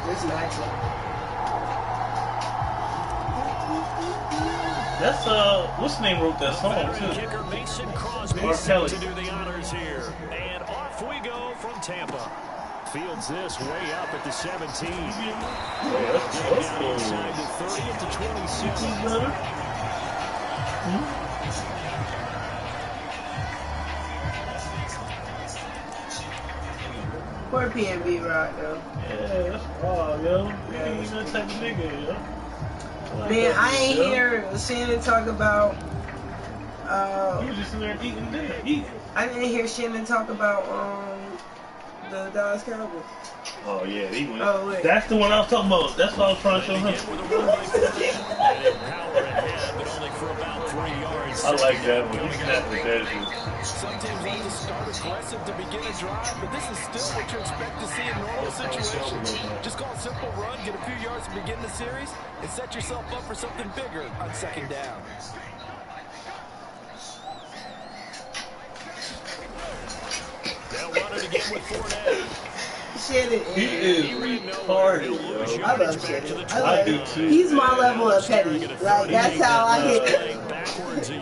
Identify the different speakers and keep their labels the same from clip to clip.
Speaker 1: This matchup.
Speaker 2: That's what's the name wrote that song too? Mark Kelly.
Speaker 3: To do the honors here, and off we go from Tampa. Fields this way up at the 17. Inside the 30th to 27.
Speaker 1: Poor PNB Rock though.
Speaker 2: Yeah, that's wild, yo. He's that type of nigga, yo.
Speaker 1: Man, I ain't hear Shannon talk about.
Speaker 2: He was just in there eating dinner. Eating.
Speaker 1: I didn't hear Shannon talk about the Dallas Cowboys.
Speaker 2: Oh yeah, he went.
Speaker 1: Oh, wait.
Speaker 2: That's the one I was talking about. That's what I was trying to show him. I like that one. He snapped the dead.
Speaker 4: Some teams like to start aggressive to begin a drive, but this is still what you expect to see in normal situations. Just call a simple run, get a few yards to begin the series, and set yourself up for something bigger on second down.
Speaker 3: They'll run it again with Fournette.
Speaker 1: Shannon
Speaker 2: He is retarded.
Speaker 1: I love Shannon.
Speaker 2: I do too.
Speaker 1: He's my level of petty. Like, that's how I hit it.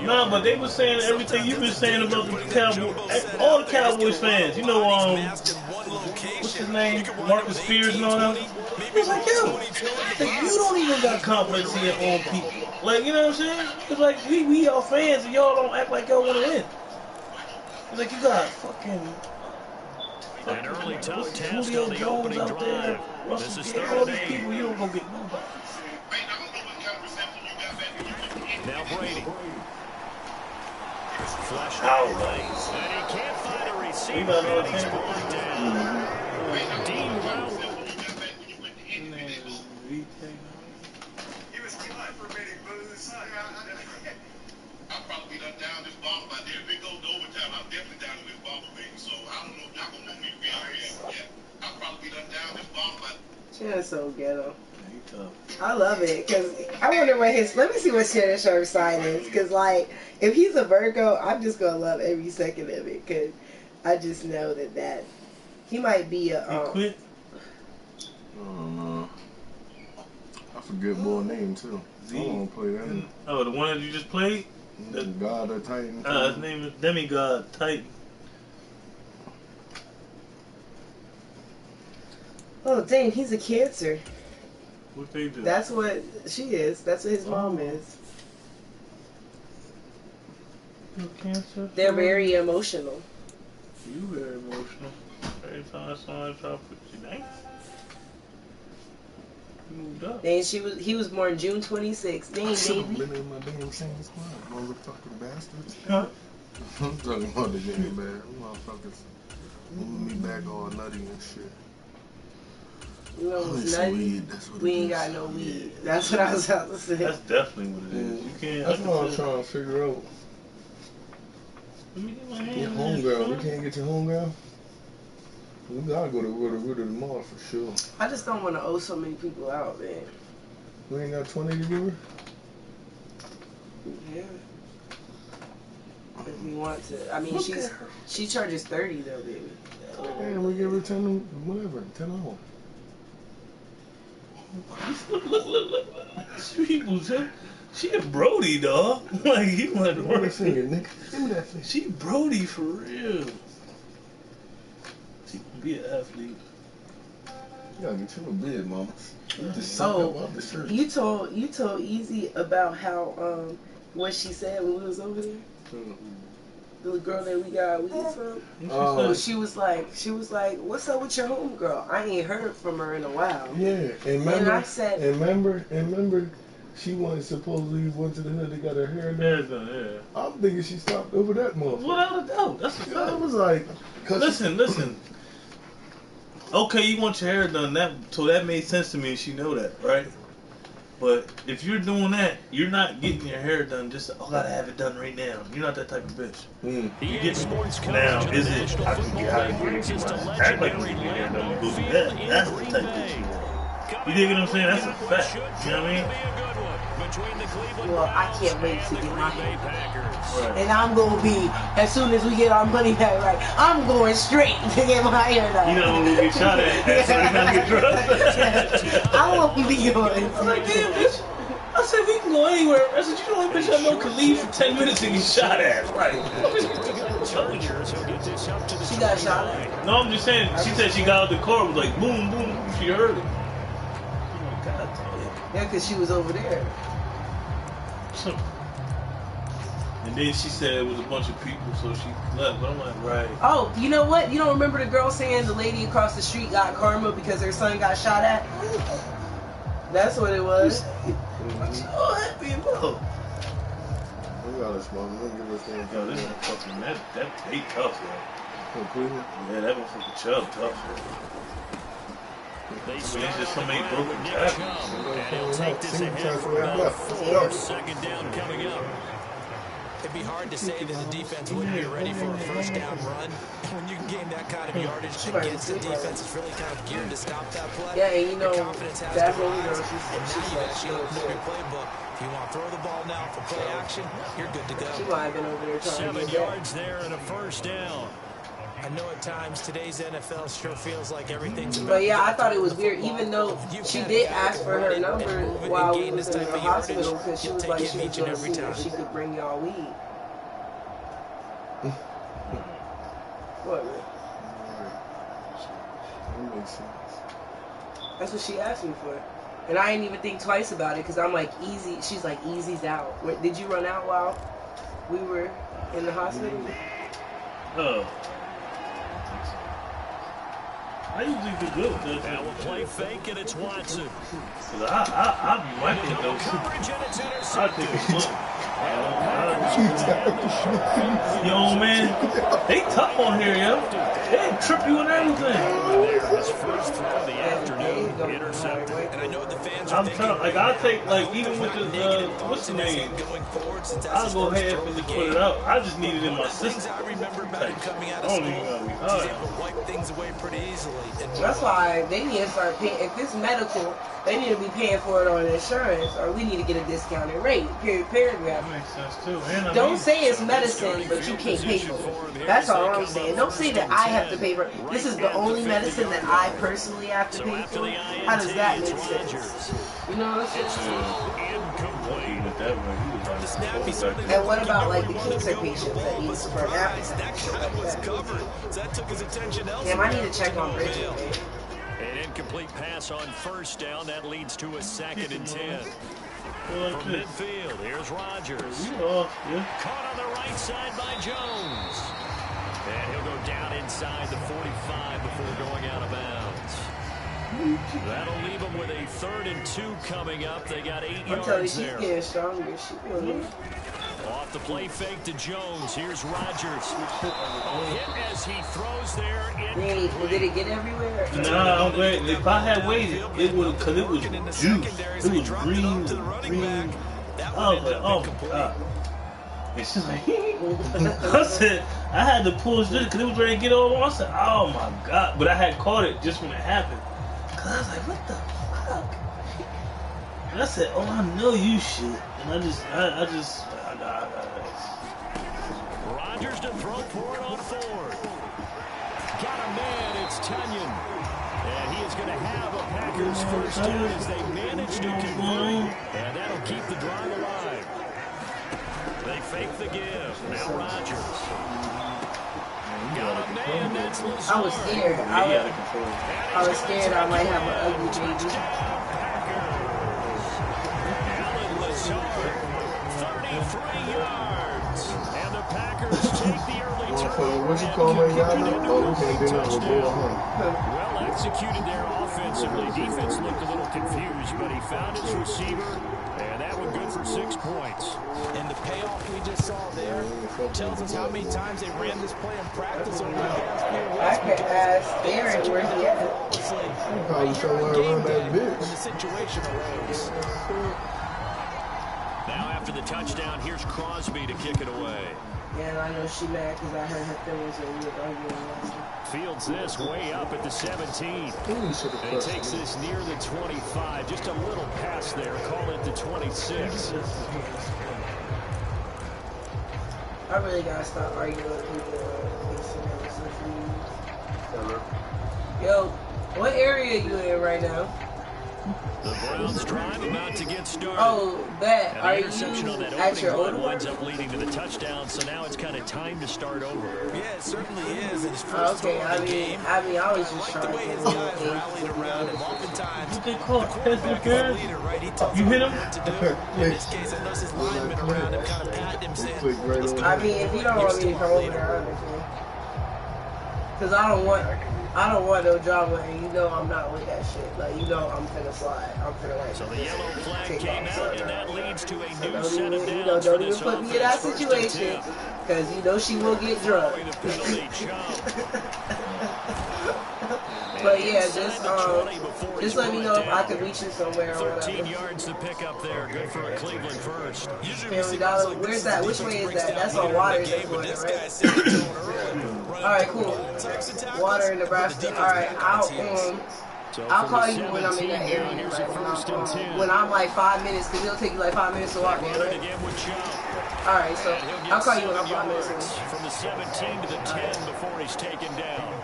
Speaker 2: No, but they were saying everything you've been saying about the Cowboys. All the Cowboys fans, you know, what's his name? Marcus Spears and all that. He's like, yo, you don't even got confidence in your own people. Like, you know what I'm saying? It's like, we y'all fans and y'all don't act like y'all want to win. It's like, you got fucking
Speaker 3: An early tough test
Speaker 2: Julio
Speaker 3: on the
Speaker 2: Jones
Speaker 3: opening
Speaker 2: out there.
Speaker 3: drive.
Speaker 2: Russell,
Speaker 3: This is
Speaker 2: get all these people, you don't go get nobody.
Speaker 3: Now Brady. Flash
Speaker 2: Out.
Speaker 3: lanes. And he can't find a receiver.
Speaker 2: got another
Speaker 3: And he's
Speaker 2: 10.
Speaker 3: brought down. Dean Brown.
Speaker 5: I'll probably be down this bomb by there. If it goes to overtime, I'm definitely down in this bomb thing. So I don't know if y'all gonna want me to be out here. Yeah. I'll probably be down this bomb by
Speaker 1: Shannon's so ghetto. I love it, because I wonder what let me see what Shannon Sharp's sign is, because, like, if he's a Virgo, I'm just going to love every second of it, because I just know that he might be a...
Speaker 6: He quit? I don't know. I forget boy name, too. I don't want to play that.
Speaker 2: Oh, the one that you just played?
Speaker 6: God of Titan.
Speaker 2: His name is Demigod Titan.
Speaker 1: Oh, dang, he's a Cancer.
Speaker 2: What they do?
Speaker 1: That's what she is. That's what his mom is.
Speaker 2: Cancer?
Speaker 1: They're very emotional.
Speaker 2: You very emotional. Every time someone try to put you down. You moved up.
Speaker 1: Dang, he was born June 26th. Dang, baby.
Speaker 6: Been in my damn same squad, motherfucking bastards.
Speaker 2: Huh?
Speaker 6: I'm talking about the game, man. Motherfuckers moving me back all nutty and shit.
Speaker 1: You know what's nutty? We ain't got no weed. That's what I was about to say.
Speaker 2: That's definitely what it is. You can't.
Speaker 6: That's what I'm trying to figure out.
Speaker 2: Let me get my hand.
Speaker 6: Your homegirl, we can't get your homegirl. We gotta go to the mall for sure.
Speaker 1: I just don't want to owe so many people out, man.
Speaker 6: We ain't got 20 to give her?
Speaker 1: Yeah. If you want to. I mean, she charges 30 though, baby.
Speaker 6: And we give her 10, whatever, 10 hours.
Speaker 2: Look. She a Brody, dog. Like, you want to work.
Speaker 6: Give me that thing.
Speaker 2: She Brody for real. She can be an athlete.
Speaker 6: You gotta get you a bid, mama.
Speaker 1: You told Easy about how what she said when we was over there. The girl that we got weed from.
Speaker 6: Oh,
Speaker 1: she was like, "What's up with your homegirl? I ain't heard from her in a while."
Speaker 6: yeah, and remember,
Speaker 1: I said,
Speaker 6: remember, she supposedly went to the hood. They got her hair done.
Speaker 2: Yeah.
Speaker 6: I'm thinking she stopped over that motherfucker.
Speaker 2: Without a doubt, that's a fact.
Speaker 6: I was like,
Speaker 2: Listen. Okay, you want your hair done, so that made sense to me, and she know that, right? But if you're doing that, you're not getting your hair done just, gotta have it done right now. You're not that type of bitch. You get now, is it, I can get my act like you get your hair done, you go do that. That's the type of bitch you want. You dig what I'm saying? That's a fact. You know what I mean?
Speaker 1: Well, I can't wait to get my hair.
Speaker 2: Right.
Speaker 1: And I'm going to be, as soon as we get our money back, right, I'm going straight to get my hair done.
Speaker 2: You know, I'm going to get shot at, so they're going to get drugged.
Speaker 1: I won't be going.
Speaker 2: I was like, damn, bitch. I said, we can go anywhere. I said, you know what, bitch, I know can leave for 10 minutes and get shot at. Right.
Speaker 1: She got shot at?
Speaker 2: No, I'm just saying, she said she got out the car, was like, boom, boom, she heard it. Oh, God damn.
Speaker 1: Yeah, because she was over there.
Speaker 2: And then she said it was a bunch of people, so she left. But I'm like, right.
Speaker 1: Oh, you know what? You don't remember the girl saying the lady across the street got karma because her son got shot at? That's what it was.
Speaker 2: I'm so happy about.
Speaker 6: We got this moment. We'll give us one.
Speaker 2: Yo, this is fucking, that they tough, man. Yeah, that motherfucking Chubb tough, man. There's just so many broken tackles.
Speaker 3: And he'll take this ahead for about 4. Second down coming up.
Speaker 4: It'd be hard to say that the defense wouldn't be ready for a first down run. When you can gain that kind of yardage against the defense, it's really kind of geared to stop that play.
Speaker 1: Yeah, and you know, that whole girl,
Speaker 4: she's like, she opened up your playbook. If you want to throw the ball now for play action, you're good to go.
Speaker 1: She might have been over there trying
Speaker 3: 7 yards there and a first down.
Speaker 4: I know at times today's NFL sure feels like everything's about.
Speaker 1: But yeah, I thought it was weird, even though she did ask for her number while we was in the hospital, because she was like she was going to see if she could bring y'all weed. What?
Speaker 6: That makes sense.
Speaker 1: That's what she asked me for. And I didn't even think twice about it, because I'm like, easy. She's like, easy's out. Wait, did you run out while we were in the hospital?
Speaker 2: Oh. I usually do good with this.
Speaker 3: That will play fake, and it's Watson.
Speaker 2: I be wiping those. I think it's fun. Yo, man, they tough on here, yo. They trip you and everything.
Speaker 3: His first throw of the afternoon, intercepted.
Speaker 4: And I know the fans
Speaker 2: I'm trying, like, I'll take, like, even with the, what's the name? I'll go ahead and just put it out. I just need it in my system.
Speaker 4: I remember Madden coming out of
Speaker 2: I
Speaker 4: school.
Speaker 2: don't even know.
Speaker 4: He was able to wipe things away pretty easily.
Speaker 1: That's why they need to start paying. If it's medical, they need to be paying for it on insurance, or we need to get a discounted rate. Paragraph.
Speaker 2: That makes sense, too. And
Speaker 1: Don't say it's medicine, but you can't pay for it. That's all I'm saying. Don't say that I have to pay for it. This is the only medicine that I personally have to pay for. How does that make sense? You know what I'm saying? And what about like the cancer patients that need for an appetite?
Speaker 4: That was covered. That took his attention elsewhere.
Speaker 1: Damn, I need to check on Bridget.
Speaker 3: An incomplete pass on first down. That leads to a 2nd and 10. From midfield, here's Rodgers. Caught on the right side by Jones. And he'll go down inside the 45 before going out of bounds. That'll leave them with a 3rd and 2 coming up. They got 8
Speaker 1: I'm telling you,
Speaker 3: yards
Speaker 1: she's
Speaker 3: there.
Speaker 1: getting stronger. She's getting
Speaker 3: Off the play fake to Jones. Here's Rodgers. Hit as he throws there.
Speaker 1: Did it get everywhere?
Speaker 2: Nah, I'm glad. If I had waited, it would, because it was juice. It was green. I was like, oh my God. And she's like, I said, I had to pull this because it was ready to get over. I said, oh my God. But I had caught it just when it happened. Because I was like, what the fuck? And I said, oh, I know you shit. And I
Speaker 3: Rodgers to throw for it on 4th. Got a man, it's Tunyon. And he is going to have a Packers first down as they manage to convert. And that'll keep the drive alive. They fake the give. Now Rodgers. Got a man, that's Lazard.
Speaker 1: I was scared. I was scared I might have an ugly baby.
Speaker 3: Alan Lazard, 33 yards. And the Packers take the early turn.
Speaker 6: What you call my guy? Oh, we can't do nothing with ball, huh?
Speaker 3: Well executed there offensively. Defense looked a little confused, but he found his receiver, and that one good for 6 points.
Speaker 4: And the payoff we just saw there tells us how many times they ran this play in practice over the past few weeks.
Speaker 1: I could ask Aaron where he at.
Speaker 4: It's like
Speaker 6: Probably somewhere around that
Speaker 4: when
Speaker 6: bitch.
Speaker 4: the situation arose.
Speaker 3: Now after the touchdown, here's Crosby to kick it away.
Speaker 1: Yeah, and I know she mad because I heard her feelings and we were arguing last night.
Speaker 3: Fields this way up at the 17. And takes this near the 25. Just a little pass there. Call it the 26.
Speaker 1: I really gotta stop arguing with people on Instagram. Yo, what area are you in right now?
Speaker 3: The Browns drive about to get started.
Speaker 1: Oh, that.
Speaker 3: And
Speaker 1: Are
Speaker 3: the
Speaker 1: you
Speaker 3: interception on that
Speaker 1: at your
Speaker 3: opening
Speaker 1: old
Speaker 3: run winds up leading to the touchdown, so now it's kind of time to start over.
Speaker 4: Yeah, it certainly is. And his first
Speaker 1: okay,
Speaker 4: throw of the game.
Speaker 1: I was just
Speaker 4: like the way his guys rallied around him. Oftentimes,
Speaker 2: what they call
Speaker 4: the quarterback is the leader, right? He tells
Speaker 2: you hit him?
Speaker 4: what to do. In this case, I noticed his linemen around him kind of patting him, saying,
Speaker 1: I mean, if you don't want me to come over there, I understand. Because I don't want no drama, and you know I'm not with that shit. Like, you know I'm finna slide. I'm finna like.
Speaker 3: So the yellow flag came out, and that leads to a new
Speaker 1: don't
Speaker 3: set of
Speaker 1: even,
Speaker 3: downs
Speaker 1: don't
Speaker 3: for
Speaker 1: even
Speaker 3: this
Speaker 1: put me in that
Speaker 3: offense.
Speaker 1: situation, because you know she will get drunk.
Speaker 3: The penalty jump.
Speaker 1: But yeah, just let me know if I can reach you somewhere or whatever.
Speaker 3: 13 yards to pick up there. Good for a Cleveland first.
Speaker 1: $50. Where's that? Which way is that? That's on Water, right? Alright, cool. Water in Nebraska. Alright, I'll call you when I'm in that area. Like, when I'm like 5 minutes, because it'll take you like 5 minutes to walk there, right? Alright, so I'll call you when I'm 5 minutes in.
Speaker 3: From the 17 to the 10 before he's taken down.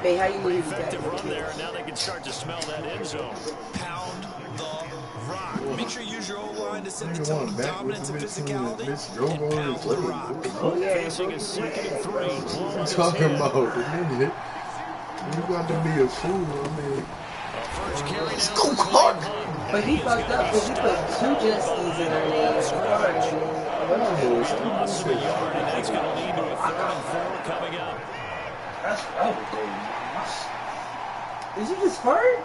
Speaker 1: Hey, how you doing?
Speaker 3: Effective run there, and now they can start to smell that end zone.
Speaker 4: Pound the rock. Make sure you use your O-line to set the tone of dominance and physicality. And pound the rock.
Speaker 1: Oh, yeah.
Speaker 3: Facing a 2nd and 3.
Speaker 6: What you talking about? You got to be a fool, I mean.
Speaker 3: First carry
Speaker 6: Let's go hard.
Speaker 1: But he fucked up because he put 2 jet skis in her name.
Speaker 3: Loss of a yard, and that's going to lead to a 3rd and 4 coming up.
Speaker 2: That's
Speaker 1: Did you just fart?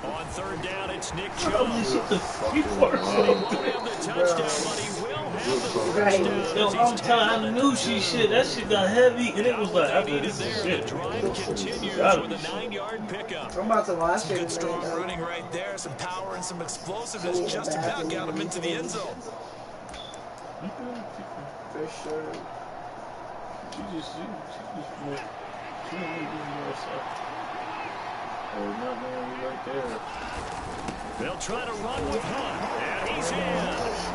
Speaker 3: On 3rd down, it's Nick Chubb.
Speaker 2: He farts
Speaker 3: He won't have the touchdown, but he will have the first
Speaker 2: Yo,
Speaker 3: down.
Speaker 2: I'm telling I knew shit. That shit got heavy, and it was like, I
Speaker 3: They
Speaker 2: thought
Speaker 3: needed
Speaker 2: this
Speaker 3: there.
Speaker 2: is
Speaker 3: The
Speaker 2: shit.
Speaker 3: drive continues with a 9-yard pickup.
Speaker 1: I'm about to watch it.
Speaker 4: Good strong running right there. Some power and some explosiveness. Just about got him into the end zone.
Speaker 1: For sure.
Speaker 2: She just went. She don't need to do more stuff. Oh, not right there.
Speaker 3: They'll try to run with Hunt, and he's in.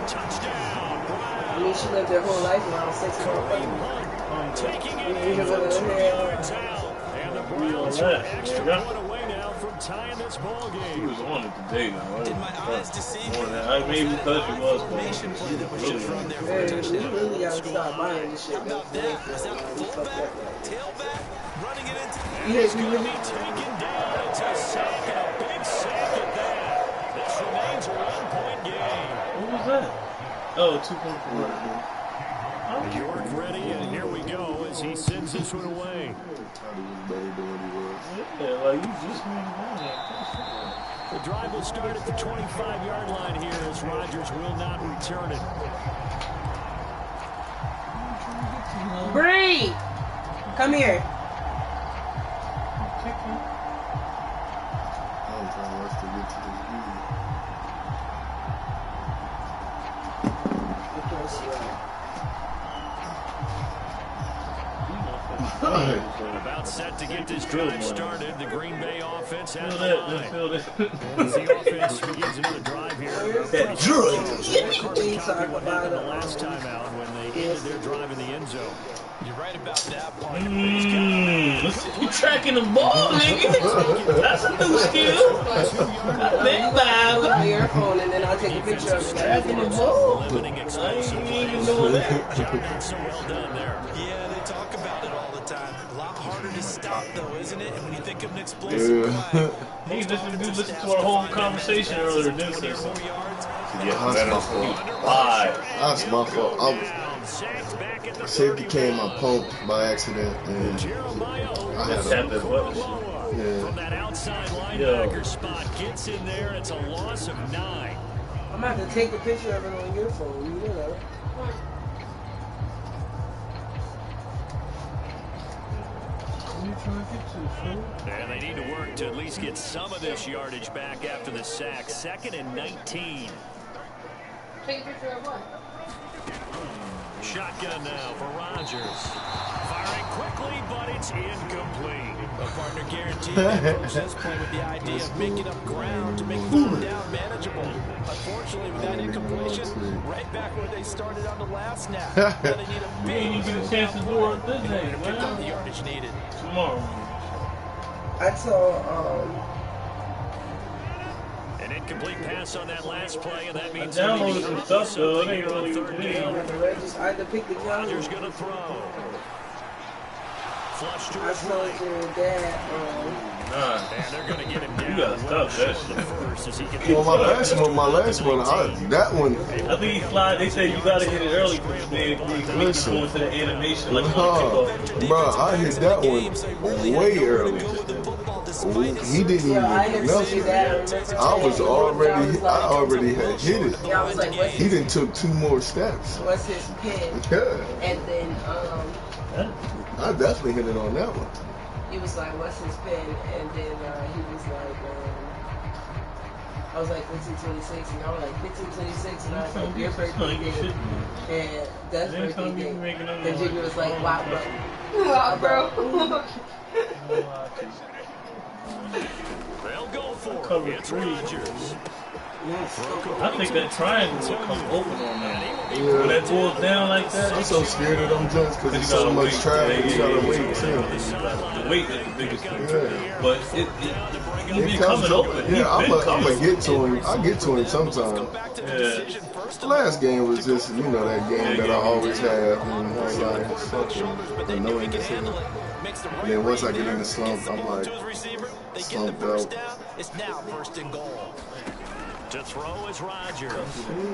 Speaker 3: Touchdown, Browns.
Speaker 1: I mean, she lived her whole life around 6
Speaker 3: Kareem Hunt taking it in from 2 yards out. And the Browns are an extra point away now from tying this ball
Speaker 2: He
Speaker 3: game.
Speaker 2: was on it today, though.
Speaker 4: Did my eyes deceive
Speaker 2: More
Speaker 4: me?
Speaker 2: than I maybe thought he was,
Speaker 4: Formation play that was just run there for a
Speaker 1: Man, we
Speaker 4: touchdown.
Speaker 1: really gotta stop buying this shit.
Speaker 4: How about that? Was that fullback, tailback, running it into?
Speaker 3: He's going to be taken down. It's a sack, and a big sack at that. This remains a 1-point game.
Speaker 2: What was that? Oh, 2.4.
Speaker 3: York ready, and here we go as he sends this one away.
Speaker 2: Yeah, like you just made it.
Speaker 3: The drive will start at the 25-yard line here as Rodgers will not return it.
Speaker 1: Bree! Come here.
Speaker 6: I'm trying to rush to get to this video.
Speaker 3: About set to get this drive started. The Green Bay offense has the
Speaker 2: Feel
Speaker 3: line.
Speaker 2: that, feel that.
Speaker 3: As the offense begins another drive here.
Speaker 2: That drug.
Speaker 3: The last time out when they ended their drive in the end zone.
Speaker 4: You're right about that part.
Speaker 2: You tracking the ball, nigga. That's a new skill. Big
Speaker 1: Put
Speaker 2: vibe.
Speaker 1: your phone and then I'll take a picture of it.
Speaker 2: Tracking the ball.
Speaker 3: Limiting
Speaker 2: I
Speaker 3: explosive
Speaker 2: ain't even
Speaker 3: plays.
Speaker 2: doing that.
Speaker 3: Job not so well done there.
Speaker 4: Yeah, they talk about it all the time. A lot harder to stop, though, isn't it? And when you think of an explosive play,
Speaker 2: Hey, listen to our whole conversation earlier, didn't you?
Speaker 6: Yeah, that's my fault.
Speaker 2: Why?
Speaker 6: That's my fault. Safety came my pump by accident, and I had
Speaker 2: Tapped
Speaker 6: a,
Speaker 2: his what?
Speaker 3: From that outside linebacker spot, gets in there. It's a loss of 9.
Speaker 1: I'm gonna have to take a picture of it on your phone, you know.
Speaker 3: And they need to work to at least get some of this yardage back after the sack. 2nd and 19.
Speaker 1: Take a picture of what?
Speaker 3: Shotgun now for Rodgers. Firing quickly, but it's incomplete.
Speaker 4: A partner guaranteed to approach this play with the idea of making up ground to make third down manageable. Unfortunately, with that incompletion, right back where they started on the last snap. Now they need a big
Speaker 2: get a chance to do it this day,
Speaker 4: to pick up the yardage needed.
Speaker 2: Tomorrow.
Speaker 1: I told
Speaker 3: An incomplete pass on that last play, and that means
Speaker 2: downloaded some stuff though. It ain't really
Speaker 3: third down.
Speaker 1: I had to pick the
Speaker 3: Rodgers gonna throw. Flush to
Speaker 1: I
Speaker 3: his
Speaker 1: told
Speaker 3: right.
Speaker 1: your dad,
Speaker 3: And they're gonna get him down.
Speaker 2: You gotta stop that shit.
Speaker 3: First as he can
Speaker 6: Well, my last one, that one.
Speaker 2: I think he fly. They say you gotta hit it early because they make you go into the animation like
Speaker 6: Bro, I hit that one way early. He didn't even nothing. I already had hit it.
Speaker 1: yeah, I was like,
Speaker 6: He didn't took 2 more steps.
Speaker 1: what's his pin?
Speaker 6: Yeah,
Speaker 1: And then
Speaker 6: I definitely hit it on that one.
Speaker 1: he was like, what's his pin? And then he was like, I was like 1526, and I was like 1526, and I was like, your birthday day, and that's birthday day. And Jiggy was like, wow, bro. Wow, bro.
Speaker 3: They'll go for it. It's Rodgers.
Speaker 2: I think that triangle will come open on that. When that pulls down like that,
Speaker 6: I'm so scared of them jumps because there's so much traffic. You gotta wait too.
Speaker 2: The weight is the biggest thing.
Speaker 6: Yeah.
Speaker 2: But it be coming open.
Speaker 6: Yeah, I'm gonna get to him. I get to him sometime.
Speaker 2: Yeah.
Speaker 6: The last game was just, that game that I always have, and it's like fucking annoying as hell. And then once I get in the slump, I'm like slumped out.
Speaker 4: It's now first and goal.
Speaker 3: To throw is Rodgers. And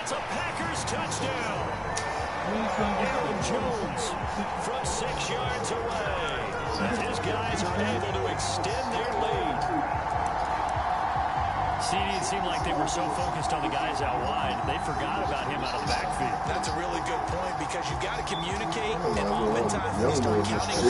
Speaker 3: it's a Packers touchdown. Aaron Jones from 6 yards away. And his guys are able to extend their lead. See, it seemed like they were so focused on the guys out wide, they forgot about him out of the backfield.
Speaker 4: That's a really good point because you got to communicate, and oftentimes when you start counting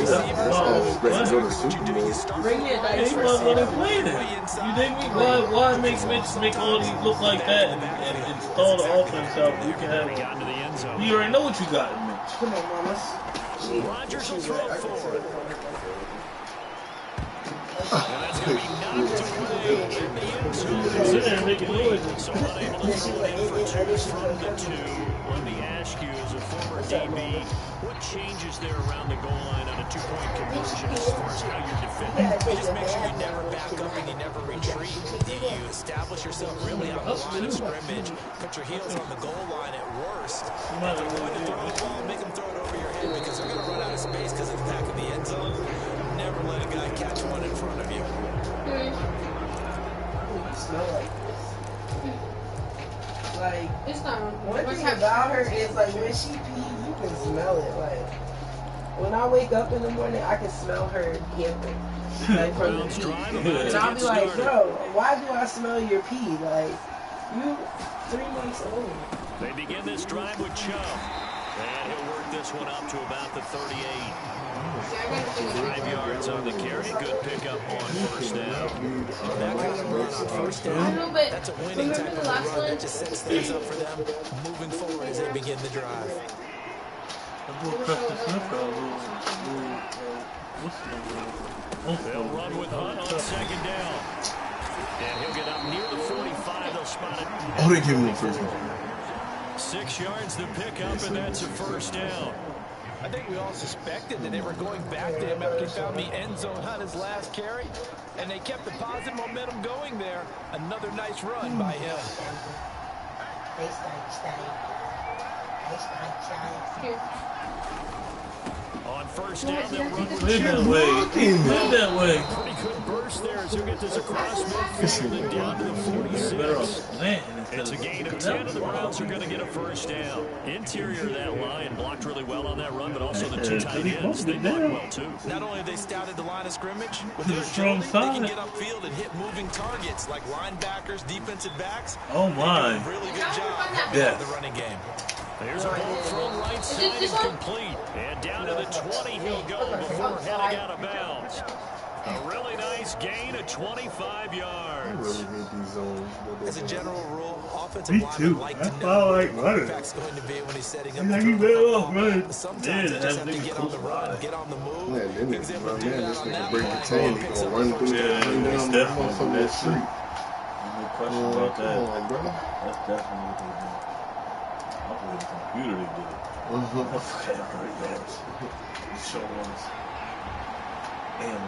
Speaker 1: Bring it,
Speaker 2: They wasn't playing it. You dig me? Why make Mitch make all these look like that and install the offense out? You can have it.
Speaker 3: Into the end zone.
Speaker 2: You already know what you got in Mitch.
Speaker 1: Come on, mama.
Speaker 3: Rodgers will throw for it. And that's going to be knocked away in the end zone.
Speaker 2: Sit there and making noises.
Speaker 3: So unable to throw it in for 2 from the 2. Let me ask you, as a former DB, what changes there around the goal line on a 2-point conversion as far as how you're defending?
Speaker 4: You just make sure you never back up and you never retreat. You establish yourself really on the line of scrimmage. Put your heels on the goal line at worst. If they're going to throw the ball, make them throw it over your head because they're going to run out of space because of the back of the end zone. Never let a guy catch one in front of you.
Speaker 1: Smell like this. Like,
Speaker 7: It's not.
Speaker 1: one thing about her is like when she pees, you can smell it. Like when I wake up in the morning, I can smell her yapping, like from the pee. And I'll be like, bro, why do I smell your pee? Like you 3 months old.
Speaker 3: They begin this drive with Chubb. And he'll work this one up to about the 38. 5 yards on the carry. Good pickup on first down.
Speaker 4: That kind of run on first down, that's a winning type of run that just sets things up for them moving forward as they begin the drive.
Speaker 3: They'll run with Hunt on second down. And he'll get up near the 45. They'll spot it.
Speaker 6: Oh, they give him the first one.
Speaker 3: 6 yards the pickup, and that's a first down.
Speaker 4: I think we all suspected that they were going back to him after he found the end zone on his last carry, and they kept the positive momentum going there. Another nice run by him.
Speaker 3: On first down, they'll run with
Speaker 2: Live that way. Live that way.
Speaker 3: pretty good burst there as he'll get this across midfield and down to the 46. It's a gain of 10, and the Browns are going to get a first down. Interior of that line blocked really well on that run, but also the 2 tight ends, they blocked well too.
Speaker 4: Not only have they scouted the line of scrimmage, with
Speaker 2: Their
Speaker 4: their
Speaker 2: strong
Speaker 4: agility, they can
Speaker 2: side.
Speaker 4: get upfield and hit moving targets like linebackers, defensive backs.
Speaker 2: Oh my.
Speaker 4: They do a really good job
Speaker 2: Yeah.
Speaker 4: of the running game.
Speaker 3: There's a ball thrown right side, incomplete. And down to the 20 he'll go before heading out of bounds. A really nice gain of 25 yards.
Speaker 6: I really hate these zones.
Speaker 4: As a general rule, offensive linemen like to know what the quarterback's going to be when he's setting up the football. But sometimes they just have to get on the run, get on the move.
Speaker 6: Man, then this nigga break the chain, he gonna run through the motherfucking street.
Speaker 2: No question about that.
Speaker 6: Come on, brother.
Speaker 2: That's definitely what they do. I put the computer they did it. Okay, I heard that. Show us.
Speaker 3: And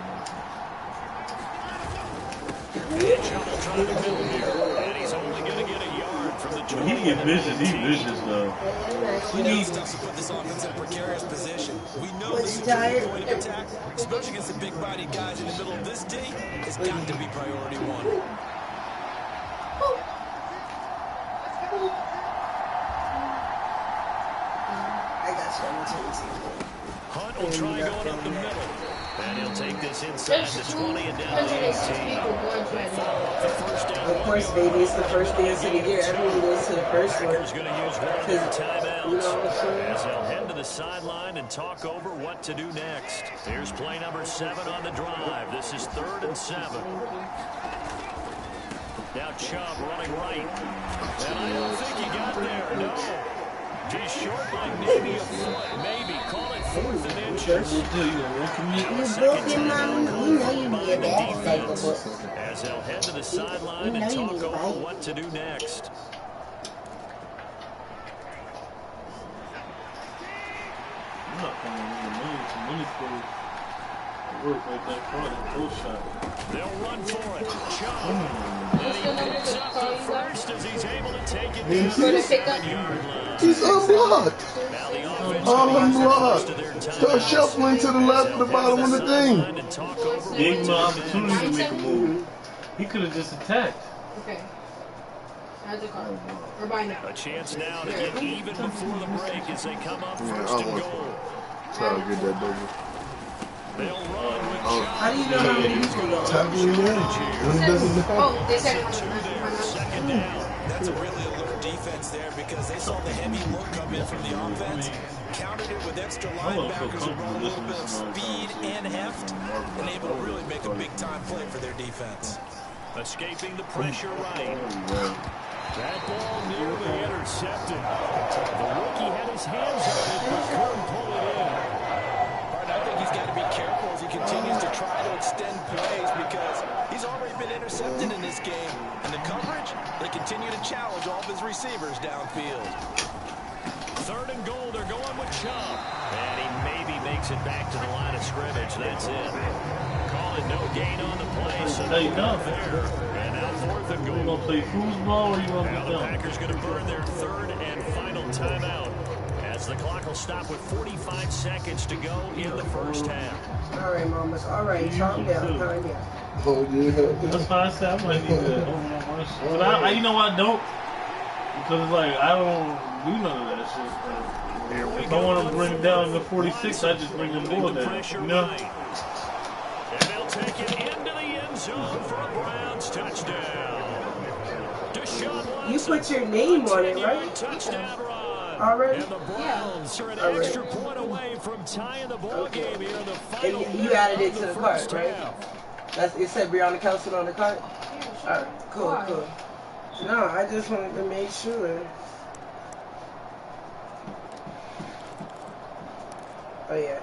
Speaker 3: he's only going to get a yard from the 20.
Speaker 2: He get vicious. He's vicious though.
Speaker 4: We need to put this offense in a precarious position. We know this is a point of attack, especially against the big-bodied guys in the middle of this D. It's got to be priority one.
Speaker 3: Hunt will try going up the middle. And he'll take this inside the 20 and down to the 18.
Speaker 1: Of course, baby, it's the first dance of the year. Everyone goes to the first one.
Speaker 3: Packers going to use one of their timeouts as they'll head to the sideline and talk over what to do next. Here's play number 7 on the drive. This is 3rd and 7. Now Chubb running right. And I don't think he got there. No. He's short by maybe a foot. Maybe. Call it 4th and inches. As they'll head to the sideline and talk over what to do next.
Speaker 2: I'm not going to money for work like that front and close shot.
Speaker 3: They'll run for it. Chubb. And he picks up the first as he's able to take it down to the 7-yard line.
Speaker 6: He's unblocked. Unblocked. Start shuffling to the left of the bottom of the thing.
Speaker 2: Gave him an opportunity to make a move. He could have just attacked.
Speaker 7: Okay. How's it going? Or by now.
Speaker 3: A chance now to get even before the break as they come up 1st and goal.
Speaker 6: Try to get that baby.
Speaker 3: They'll run with
Speaker 1: How do you know how many people go?
Speaker 6: Tackling him.
Speaker 7: Oh, they said
Speaker 3: second down.
Speaker 4: That's a really alert defense there because they saw the heavy look come in from the offense, countered it with extra linebackers who brought a little bit of speed and heft, and able to really make a big-time play for their defense.
Speaker 3: Escaping the pressure right. That ball nearly intercepted. The rookie had his hands on it, but couldn't pull it in.
Speaker 4: I think he's got to be careful as he continues to try to extend plays because he's already been intercepted in this game. And the coverage, they continue to challenge all of his receivers downfield.
Speaker 3: 3rd and goal, they're going with Chubb. And he maybe makes it back to the line of scrimmage. That's it. Call it no gain on the play, so no enough there. And now 4th and goal.
Speaker 2: You going to play foosball or you going to
Speaker 3: now
Speaker 2: be
Speaker 3: the
Speaker 2: done?
Speaker 3: Packers going to burn their 3rd and final timeout. As the clock will stop with 45 seconds to go in the first half.
Speaker 1: All right, mamas. All right, calm down. Calm down.
Speaker 6: Oh, yeah.
Speaker 2: That's why I said I might need that. But I, you know I don't. Because it's like, I don't do none of that shit. If I want to bring it down to 46, I just bring them more down. You know?
Speaker 3: And they'll take it into the end zone for a Browns touchdown.
Speaker 1: You put your name on it, right?
Speaker 3: Touchdown run.
Speaker 1: Already?
Speaker 3: And the Browns are an extra point away from tying the ball game here in the final.
Speaker 1: And you added it to the cart, right? It said Brianna Kelson on the cart? Alright, cool, cool. No, I just wanted to make sure. Oh, yeah.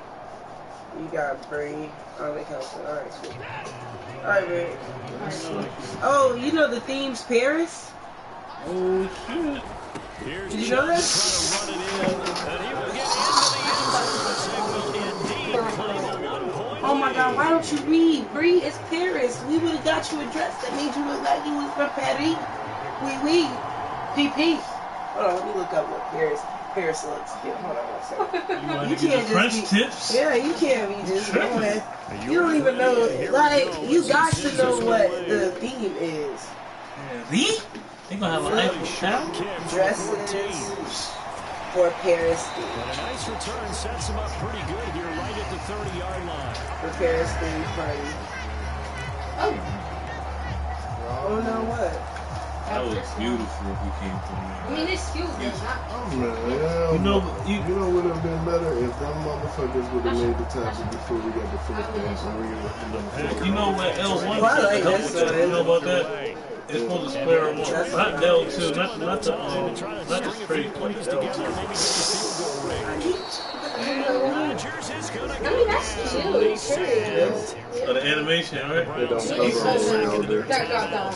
Speaker 1: You got Bree on the Kelson. Alright, cool. Alright, Rick. Oh, you know the theme's Paris?
Speaker 2: Oh, shit.
Speaker 1: Did you know that? Oh my God, why don't you read? Bree, it's Paris. We would have got you a dress that made you look like you was from Paris. Oui. PP. Hold on, let me look up what Paris looks. Yeah, hold on one second.
Speaker 2: You can't just French tips?
Speaker 1: Yeah, you can't be just going. You don't even know, like, you got to know what the theme is.
Speaker 2: The? They gonna have an Eiffel Tower?
Speaker 1: Dresses for Paris theme.
Speaker 3: And a nice return sets them up pretty good here right at the 30-yard line.
Speaker 1: For Paris theme party. Oh no, what?
Speaker 2: That was beautiful if we came through.
Speaker 7: I mean, it's cute, but it's not.
Speaker 6: You know what would have been better if them motherfuckers would have made the tackle before we got the
Speaker 2: You know what L1
Speaker 1: Oh, I like this one.
Speaker 2: You know about that? It's supposed to square them up. Not L2, not the straight play.
Speaker 7: I mean, that's cute. Sure is.
Speaker 2: The animation, right?
Speaker 6: They don't cover all the way out there.
Speaker 7: That.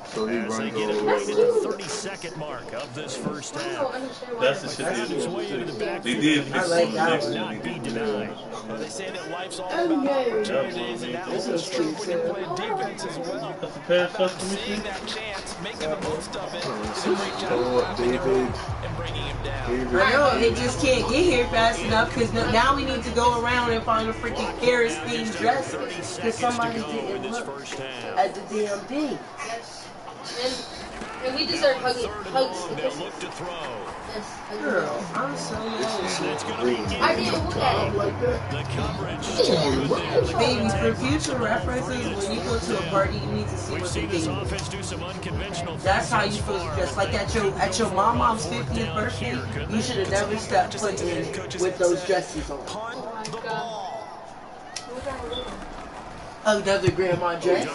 Speaker 6: So he runs all the way
Speaker 3: The
Speaker 6: over.
Speaker 3: 32nd mark of this first
Speaker 7: I
Speaker 3: half.
Speaker 7: don't understand why.
Speaker 2: That's the shit they do. They did fix
Speaker 1: I like
Speaker 2: it
Speaker 1: that
Speaker 2: next
Speaker 1: one.
Speaker 2: one.
Speaker 3: Not be denied.
Speaker 4: Well, they say that life's all
Speaker 7: Oh,
Speaker 4: about
Speaker 7: no.
Speaker 4: opportunities, and that was
Speaker 1: This
Speaker 4: a
Speaker 1: is
Speaker 4: stroke
Speaker 1: cute,
Speaker 4: when you
Speaker 1: too.
Speaker 4: play defense as well.
Speaker 2: That's a pair of stuff for me,
Speaker 4: Seeing
Speaker 2: too.
Speaker 4: that chance, making the most of it, did a great job
Speaker 6: Oh,
Speaker 4: of wrapping it
Speaker 6: David.
Speaker 4: up and bringing him down.
Speaker 1: I know, it just can't get here fast enough because now we need to go around and find a freaking Paris-themed dress because somebody didn't look at the damn thing.
Speaker 7: And we deserve hugs.
Speaker 3: They'll look to throw.
Speaker 7: Yes,
Speaker 1: Girl, I'm so low.
Speaker 7: I didn't look at it.
Speaker 3: The coverage.
Speaker 1: Babies, for future references, when you go to a party, you need to see
Speaker 3: We've
Speaker 1: what they
Speaker 3: seen this
Speaker 1: do.
Speaker 3: offense do some unconventional
Speaker 1: That's how you
Speaker 3: things
Speaker 1: feel.
Speaker 3: thus far.
Speaker 1: Just like at your mom's 50th birthday, you should have never stepped foot in with those dresses on.
Speaker 7: Oh my god.
Speaker 1: Another grandma dress.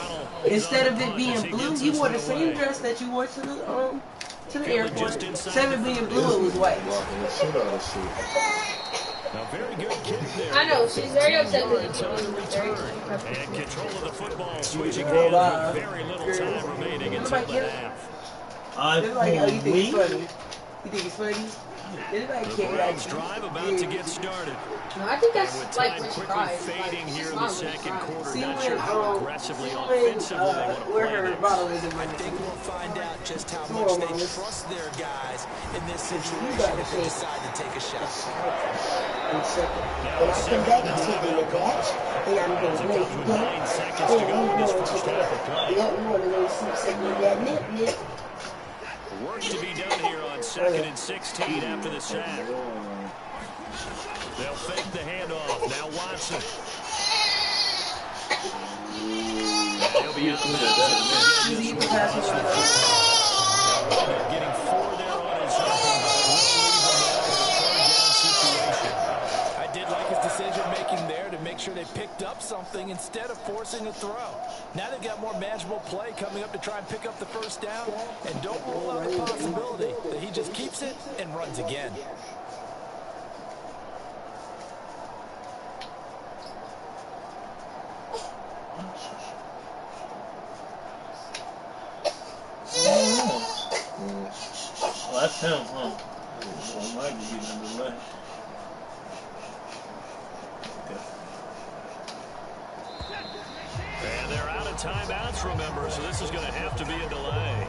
Speaker 1: Instead of it being blue, you wore the same dress that you wore to the airport. Instead of it being blue, it was white.
Speaker 6: Blocking the shit out of shit.
Speaker 3: A very good kick there.
Speaker 7: I know, she's very upset with you.
Speaker 3: And control of the football, switching
Speaker 1: Well,
Speaker 3: hands with very little time remaining until the half.
Speaker 1: They're like, oh, you think it's funny? You think it's funny? Anybody
Speaker 3: The
Speaker 1: care
Speaker 3: Browns
Speaker 1: that?
Speaker 3: drive about to get started.
Speaker 7: No, I think
Speaker 3: And
Speaker 7: that's
Speaker 3: with
Speaker 7: like
Speaker 3: time
Speaker 7: when she
Speaker 3: quickly
Speaker 7: cries.
Speaker 3: fading here in the second quarter,
Speaker 1: See
Speaker 3: not sure how
Speaker 1: when,
Speaker 3: aggressively
Speaker 1: see
Speaker 3: offensively they want to
Speaker 1: where
Speaker 3: play
Speaker 1: her
Speaker 3: this.
Speaker 1: bottle is in
Speaker 4: I
Speaker 1: my
Speaker 4: think we'll find out just how
Speaker 1: Come
Speaker 4: much
Speaker 1: on,
Speaker 4: they
Speaker 1: Mama.
Speaker 4: trust their guys in this
Speaker 1: You
Speaker 4: situation
Speaker 1: gotta
Speaker 4: if they
Speaker 1: take-
Speaker 4: decide to take a shot.
Speaker 1: When I come back to the match, and I'm going to make
Speaker 3: With 9 seconds to go in this first half of play.
Speaker 1: Yeah, we want to go see something that nip.
Speaker 3: Work to be done here on 2nd and 16 after the sack. They'll fake the handoff. Now Watson. He'll be out of bounds. They're getting 4 there on his own, but it will leave them now with a third down situation.
Speaker 4: I did like his decision making there to make sure they picked up something instead of forcing a throw. Now they've got more manageable play coming up to try and pick up the first down, and don't rule out the possibility that he just keeps it and runs again.
Speaker 2: Well, that's him, huh? Well, might be number 11.
Speaker 3: And they're out of timeouts, remember, so this is going to have to be a delay.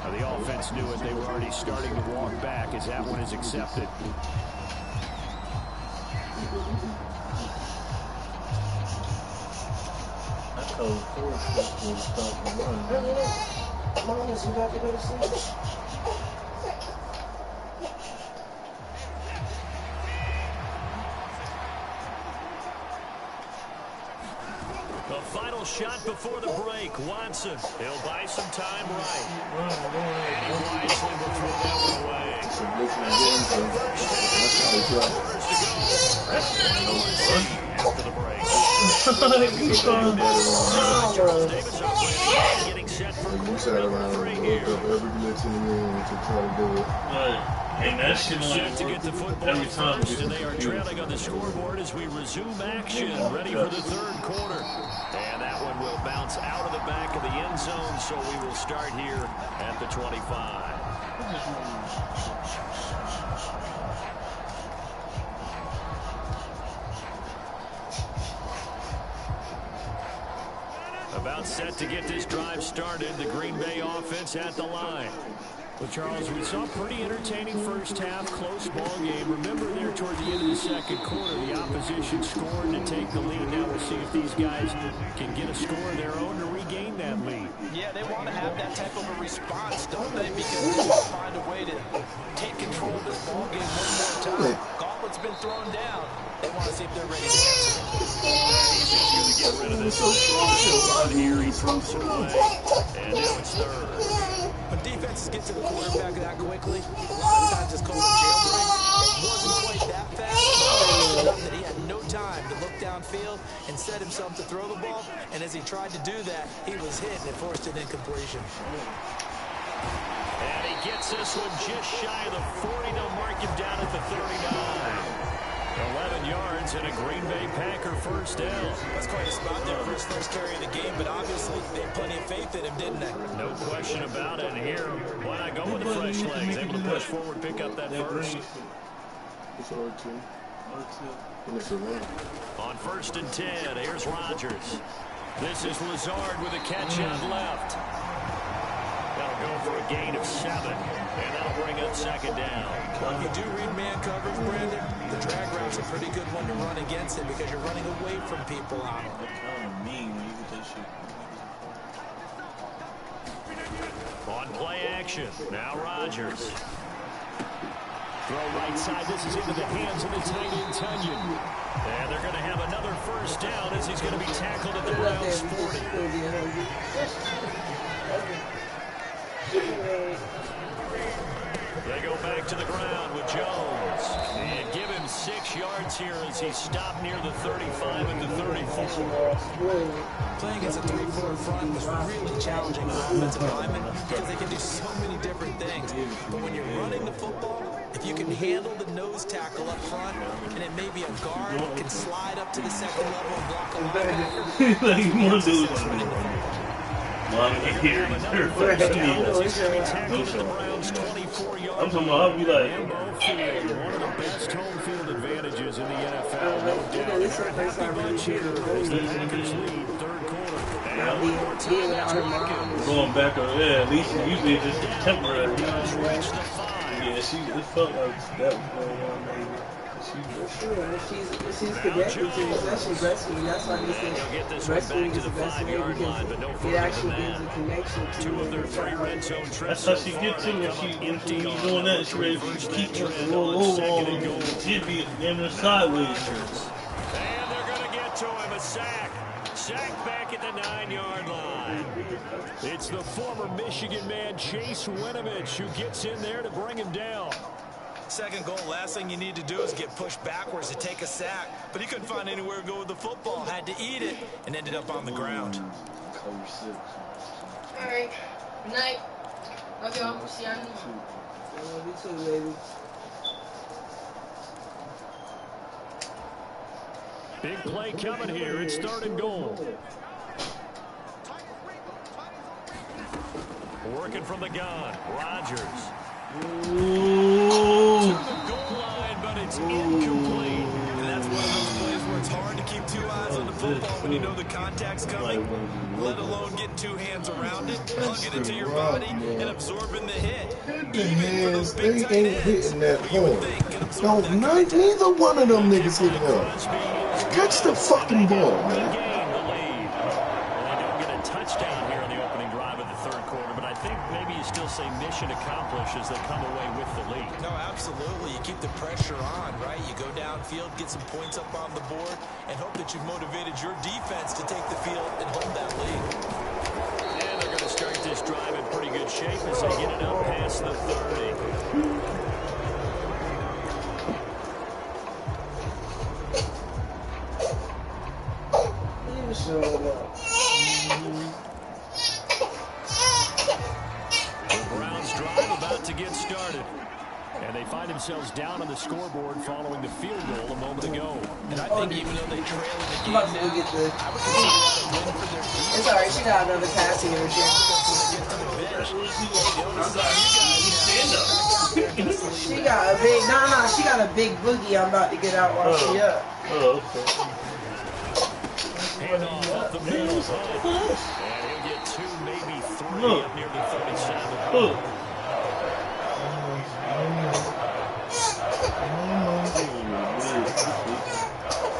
Speaker 3: Now, the offense knew it. They were already starting to walk back as that one is accepted.
Speaker 2: I told Forrest to stop and run.
Speaker 1: Mom, is you about to go to sleep?
Speaker 3: The final shot before the break. Watson. He'll buy some time right. And he wisely will throw that one away.
Speaker 6: It's a different game, so that's how they play.
Speaker 3: After the break. Getting set for
Speaker 6: You sat around and looked up every glitch in the game to try to do it.
Speaker 2: And that shit
Speaker 3: set to get the football
Speaker 2: every time.
Speaker 3: first, and they are trailing on the scoreboard as we resume action, ready for the third quarter. And that one will bounce out of the back of the end zone, so we will start here at the 25. About set to get this drive started, the Green Bay offense at the line. Well, Charles, we saw a pretty entertaining first half, close ball game. Remember there toward the end of the second quarter, the opposition scored to take the lead. Now we'll see if these guys can get a score of their own to regain that lead.
Speaker 4: Yeah, they want to have that type of a response, don't they? Because they want to find a way to take control of this ball game one more time. Gauntlet's been thrown down. They want to see if they're ready to answer.
Speaker 3: He's just going to get rid of this. Here he throws it away, and now it's third.
Speaker 4: When defenses get to the quarterback that quickly, a lot of times it's called a jailbreak. It wasn't quite that fast, but enough that he had no time to look downfield and set himself to throw the ball. And as he tried to do that, he was hit and it forced an incompletion.
Speaker 3: And he gets this one just shy of the 40 to mark him down at the 39. 11 yards and a Green Bay Packer first down.
Speaker 4: That's quite a spot there for his first carry of the game, but obviously they had plenty of faith in him, didn't they?
Speaker 3: No question about it. And here, why not go with the fresh legs? Able to push forward, pick up that first.
Speaker 6: It's R2. And it's a run.
Speaker 3: On 1st and 10, here's Rodgers. This is Lazard with a catch out left. That'll go for a gain of 7, and that'll bring up 2nd down.
Speaker 4: Well, if you do read man coverage, Brandon, the drag route's a pretty good one to run against it because you're running away from people on it.
Speaker 3: On play action, now Rodgers. Throw right side, this is into the hands of the tight end Tunyon. And they're going to have another first down as he's going to be tackled at the Browns 40. They go back to the ground with Jones. And give him 6 yards here as he stopped near the 35 and the 34.
Speaker 4: Playing against a 3-4 front was really challenging for offensive linemen because they can do so many different things. But when you're running the football, if you can handle the nose tackle up front, and it may be a guard, can slide up to the 2nd level and block a linebacker.
Speaker 2: I'm here. I'm talking about, I'll be like,
Speaker 3: one of the best home field advantages in the NFL. No doubt. Happy bunch here as the Packers lead 3rd quarter.
Speaker 2: Going back over there, at least usually it's just temporary. Yeah, it felt like that was going on, maybe.
Speaker 1: She's connected to especially breastfeeding. That's why they say breastfeeding is the best way because it actually gives a connection to
Speaker 3: 2 of their 3 red zone trips.
Speaker 2: That's how she gets to when she's doing that. She's ready to keep the roll over. She'd be damn near sideways.
Speaker 3: And they're going to get to him, a sack. Sack back at the 9-yard line. It's the former Michigan man, Chase Winovich, who gets in there to bring him down.
Speaker 4: 2nd goal, last thing you need to do is get pushed backwards to take a sack. But he couldn't find anywhere to go with the football, had to eat it, and ended up on the ground.
Speaker 7: All right. Good night. Love y'all. See y'all tomorrow.
Speaker 1: Love you too, baby.
Speaker 3: Big play coming here. It's 3rd and goal. Working from the gun. Rodgers.
Speaker 2: Ooh.
Speaker 3: To the goal line, but it's incomplete.
Speaker 4: And that's one of those plays where it's hard to keep 2 eyes on the football when you know the contact's coming, let alone get 2 hands around it, hugging it to your body, and absorbing the hit.
Speaker 6: The hands, they ain't hitting that horn. No, neither one of them niggas hitting up. Catch the fucking ball, man.
Speaker 3: Say mission accomplished as they come away with the lead.
Speaker 4: No, absolutely. You keep the pressure on, right? You go downfield, get some points up on the board, and hope that you've motivated your defense to take the field and hold that lead.
Speaker 3: And they're going to start this drive in pretty good shape as they get it up past the 30. Browns drive about to get started. And they find themselves down on the scoreboard following the field goal a moment ago.
Speaker 4: And I think even though they trail in the game
Speaker 1: now, I would consider that a win for their team. It's alright, she got another passing interjection. She got a big, she got a big boogie I'm about to get out while she up.
Speaker 2: Oh, okay.
Speaker 3: Hand off up the middle. And he'll get 2, maybe 3 up near the 37.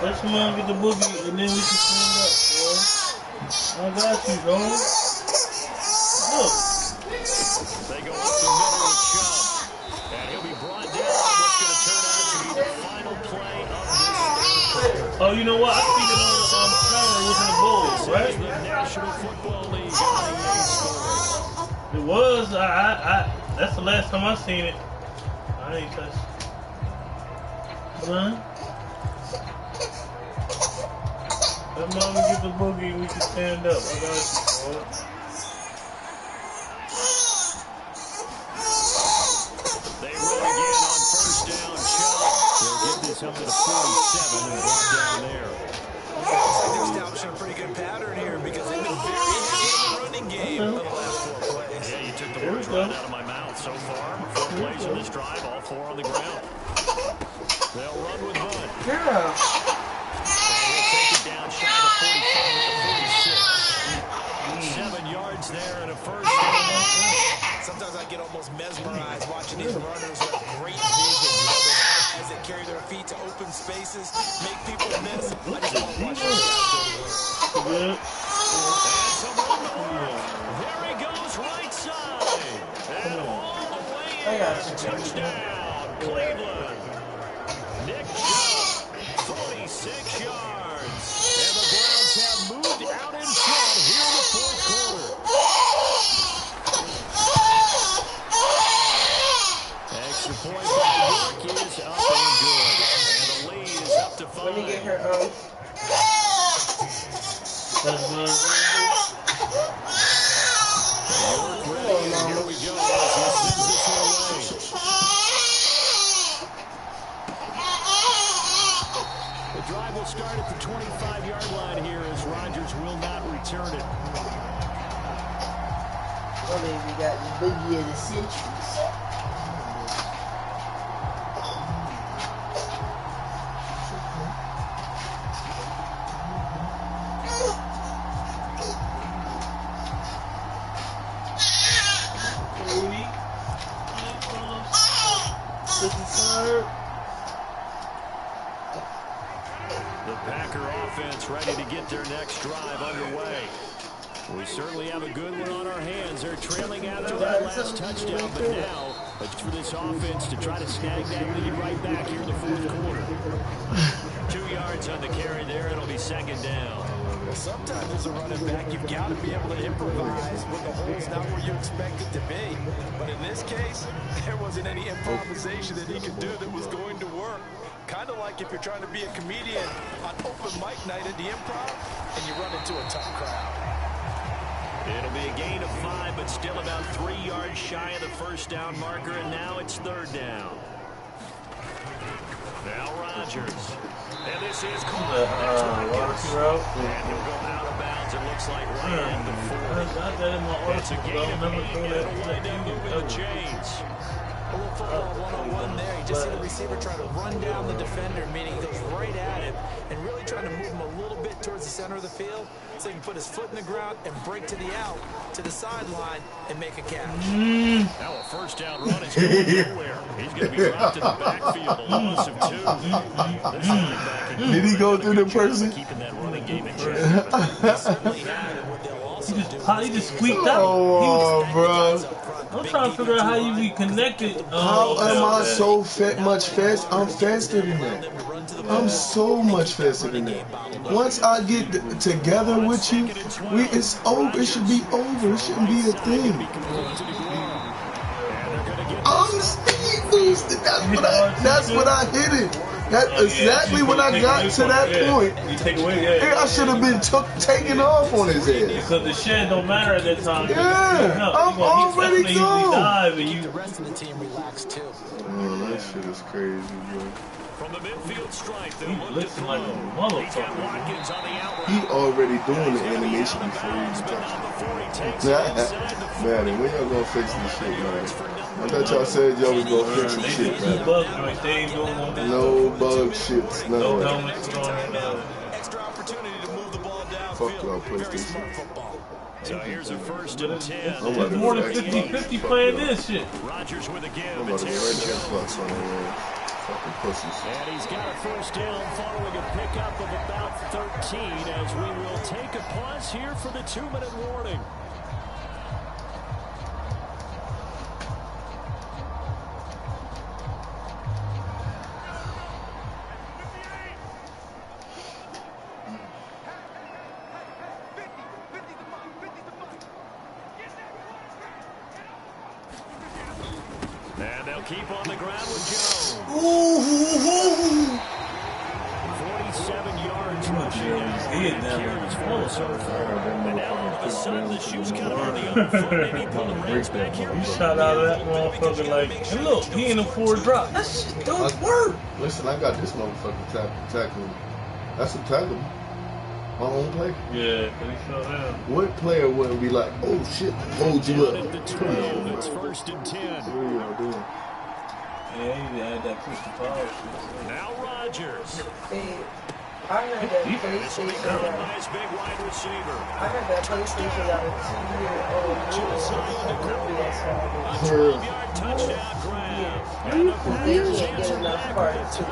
Speaker 2: Let's come on, get the boogie, and then we can stand up, boy. I got you, dog. Look.
Speaker 3: They go up the middle with Chubb. And he'll be brought down. What's going to turn out to be the final play of this.
Speaker 2: Oh, you know what? I think it on camera was in the Bulls, right?
Speaker 3: The National Football League.
Speaker 2: It was. That's the last time I seen it. I ain't touched. Run. Let Mama get the boogie and we can stand up. I got you, boy.
Speaker 3: They run again on first down. Chubb. They'll get this up to the 47 and brought down there.
Speaker 4: Looks like they're establishing a pretty good pattern here because they've been very heavy in the running game for the last 4 plays.
Speaker 3: Yeah, you took the words right out of my mouth. So far, 4 plays in this drive, all 4 on the ground. They'll run with Bud.
Speaker 1: Girl.
Speaker 3: And he'll take it down shy of the 45 at the 46. 7 yards there and a first down.
Speaker 4: Sometimes I get almost mesmerized watching these runners who have great vision. You know, those eyes that carry their feet to open spaces, make people miss. I just want to watch these guys do the work.
Speaker 3: And some run more. There he goes, right side. And all the way in. Touchdown, Cleveland. Nick Chubb, 46 yards. And the Browns have moved out in front here in the fourth quarter. Extra point by York is up and good. And the lead is up to 5.
Speaker 1: Let me get her
Speaker 3: York ready, and here we go as he sends this one away. The drive will start at the 25-yard line here as Rodgers will not return it.
Speaker 1: Well, then we got the boogie of the centuries.
Speaker 3: The Packer offense ready to get their next drive underway. We certainly have a good one on our hands. They're trailing after that last touchdown, but now it's for this offense to try to snag that lead right back here in the fourth quarter. 2 yards on the carry there. It'll be second down.
Speaker 4: Well, sometimes as a running back, you've got to be able to improvise when the hole's not where you expect it to be. But in this case, there wasn't any improvisation that he could do that was going to work. Kind of like if you're trying to be a comedian on open mic night at the Improv and you run into a tough crowd.
Speaker 3: It'll be a gain of 5, but still about 3 yards shy of the first down marker, and now it's third down. Now Rodgers. And this is caught. And he'll go out of bounds, it looks like, right at the 40. It's a gain of 8, and it'll wind up moving the chains.
Speaker 4: A little football 101 there. You just see the receiver try to run down the defender, meaning he goes right at him and really trying to move him a little bit towards the center of the field so he can put his foot in the ground and break to the out, to the sideline, and make a catch.
Speaker 3: Now a first down run is going nowhere. He's going to be dropped in the backfield, a loss of 2.
Speaker 6: Did he go through the person?
Speaker 3: Keeping that running game in check.
Speaker 4: He certainly had, and what they'll also do.
Speaker 2: He just squeaked out.
Speaker 6: Oh, bro.
Speaker 2: I'm trying to figure out how you be connected.
Speaker 6: How am I so much fast? I'm faster than that. I'm so much faster than that. Once I get together with you, it's over. It should be over. It shouldn't be a thing. I'm speed boosted. That's what I hit it. That's exactly when I got to that point.
Speaker 2: You take away,
Speaker 6: I should have been taken off on his ass.
Speaker 2: Because the shed don't matter at that time.
Speaker 6: Yeah, I'm already gone.
Speaker 4: The rest of the team relaxed too.
Speaker 6: Oh, that shit is crazy, bro.
Speaker 3: From the midfield stripe, they'll look
Speaker 2: looking like a motherfucker.
Speaker 3: Watkins on the outright.
Speaker 6: He already doing the animation before he even touched it. Man, when y'all gonna fix this shit, man? I thought y'all said y'all was gonna fix some shit, man. No bug shits, no.
Speaker 4: Extra opportunity to move the ball down.
Speaker 6: Fuck y'all, PlayStation.
Speaker 3: So here's a first and 10.
Speaker 6: I'm about to
Speaker 2: More than 50-50 playing this shit.
Speaker 3: Rodgers with a give.
Speaker 6: I'm about to
Speaker 3: It's
Speaker 6: go
Speaker 3: Aaron
Speaker 6: right
Speaker 3: Jones.
Speaker 6: Xbox on there. Fucking pussies.
Speaker 3: And he's got a first down following a pickup of about 13 as we will take a pause here for the 2-minute warning. And they'll keep on the ground with Jones. 47 yards running And now all of a sudden the shoe's kind of on the other foot. Maybe pull the reins back here.
Speaker 2: You shot out of that motherfucker like, and look, he ain't a forward drop. That shit don't work.
Speaker 6: Listen, I got this motherfucker tackling. That's a tackle. My own play.
Speaker 2: Yeah, but he fell down.
Speaker 6: What player wouldn't be like, oh shit, hold you up?
Speaker 3: It's 1st and 10.
Speaker 6: What are y'all doing?
Speaker 2: Yeah, he had that Christian power shit.
Speaker 3: Now Rodgers.
Speaker 1: I heard that PlayStation got a
Speaker 3: big wide receiver.
Speaker 1: I heard that PlayStation got a 2-year-old rule.
Speaker 3: Touchdown grab.
Speaker 1: They can't get enough parts to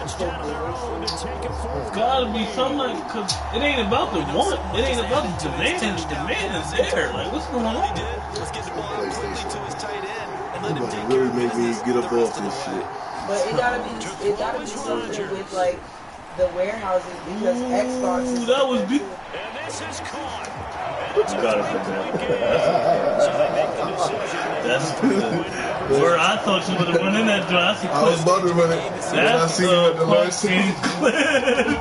Speaker 2: Gotta be something like, cause it ain't about the want, it ain't about the demand. The demand is there. Like, what's going on?
Speaker 4: Let's get the ball quickly to his tight end and let him take
Speaker 6: really make me get up off this shit.
Speaker 1: But it gotta be something with like the warehouses because Xbox is
Speaker 2: that was big.
Speaker 3: And this is caught.
Speaker 2: You gotta put That's where I thought you would have run in that joint.
Speaker 6: I was about to run it.
Speaker 2: That's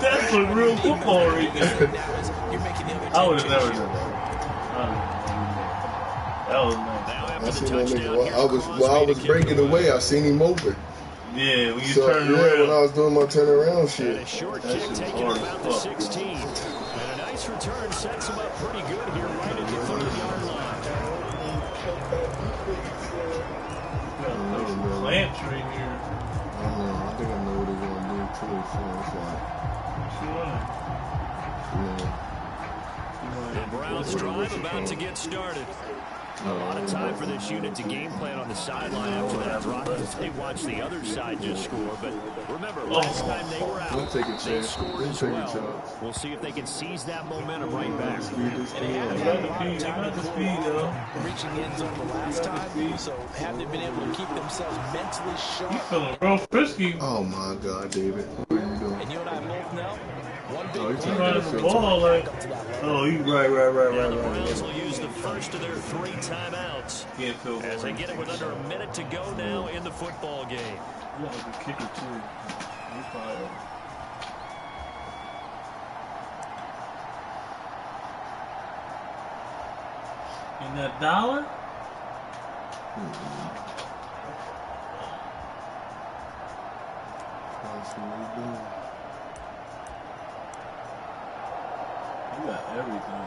Speaker 2: that's a real football right there. I would have never done that. That was nice.
Speaker 6: While I was breaking away, I seen him open.
Speaker 2: Yeah, when you turned around.
Speaker 6: When I was doing my turnaround shit.
Speaker 3: And a short kick taken about the 16. And a nice return sets him up pretty good here right at the 30-yard line.
Speaker 2: Plants right here.
Speaker 6: I think I know what they're going to do too.
Speaker 3: The Browns drive about to get started. A lot of time for this unit to game plan on the sideline after that drop as they watch the other side just score. But remember, last time they were out, they scored as well. We'll see if they can seize that momentum right back.
Speaker 4: And they haven't had a lot of time to reaching the end zone the last time, so haven't been able to keep themselves mentally sharp.
Speaker 2: You feeling real frisky.
Speaker 6: Oh my God, David. What are you doing?
Speaker 4: And you and I both know.
Speaker 2: He's running the ball like, oh, you right.
Speaker 3: The Browns will use the first of their 3 timeouts as they get it with under a minute to go now in the football game.
Speaker 2: You got a good kicker too. And that dollar? You got everything.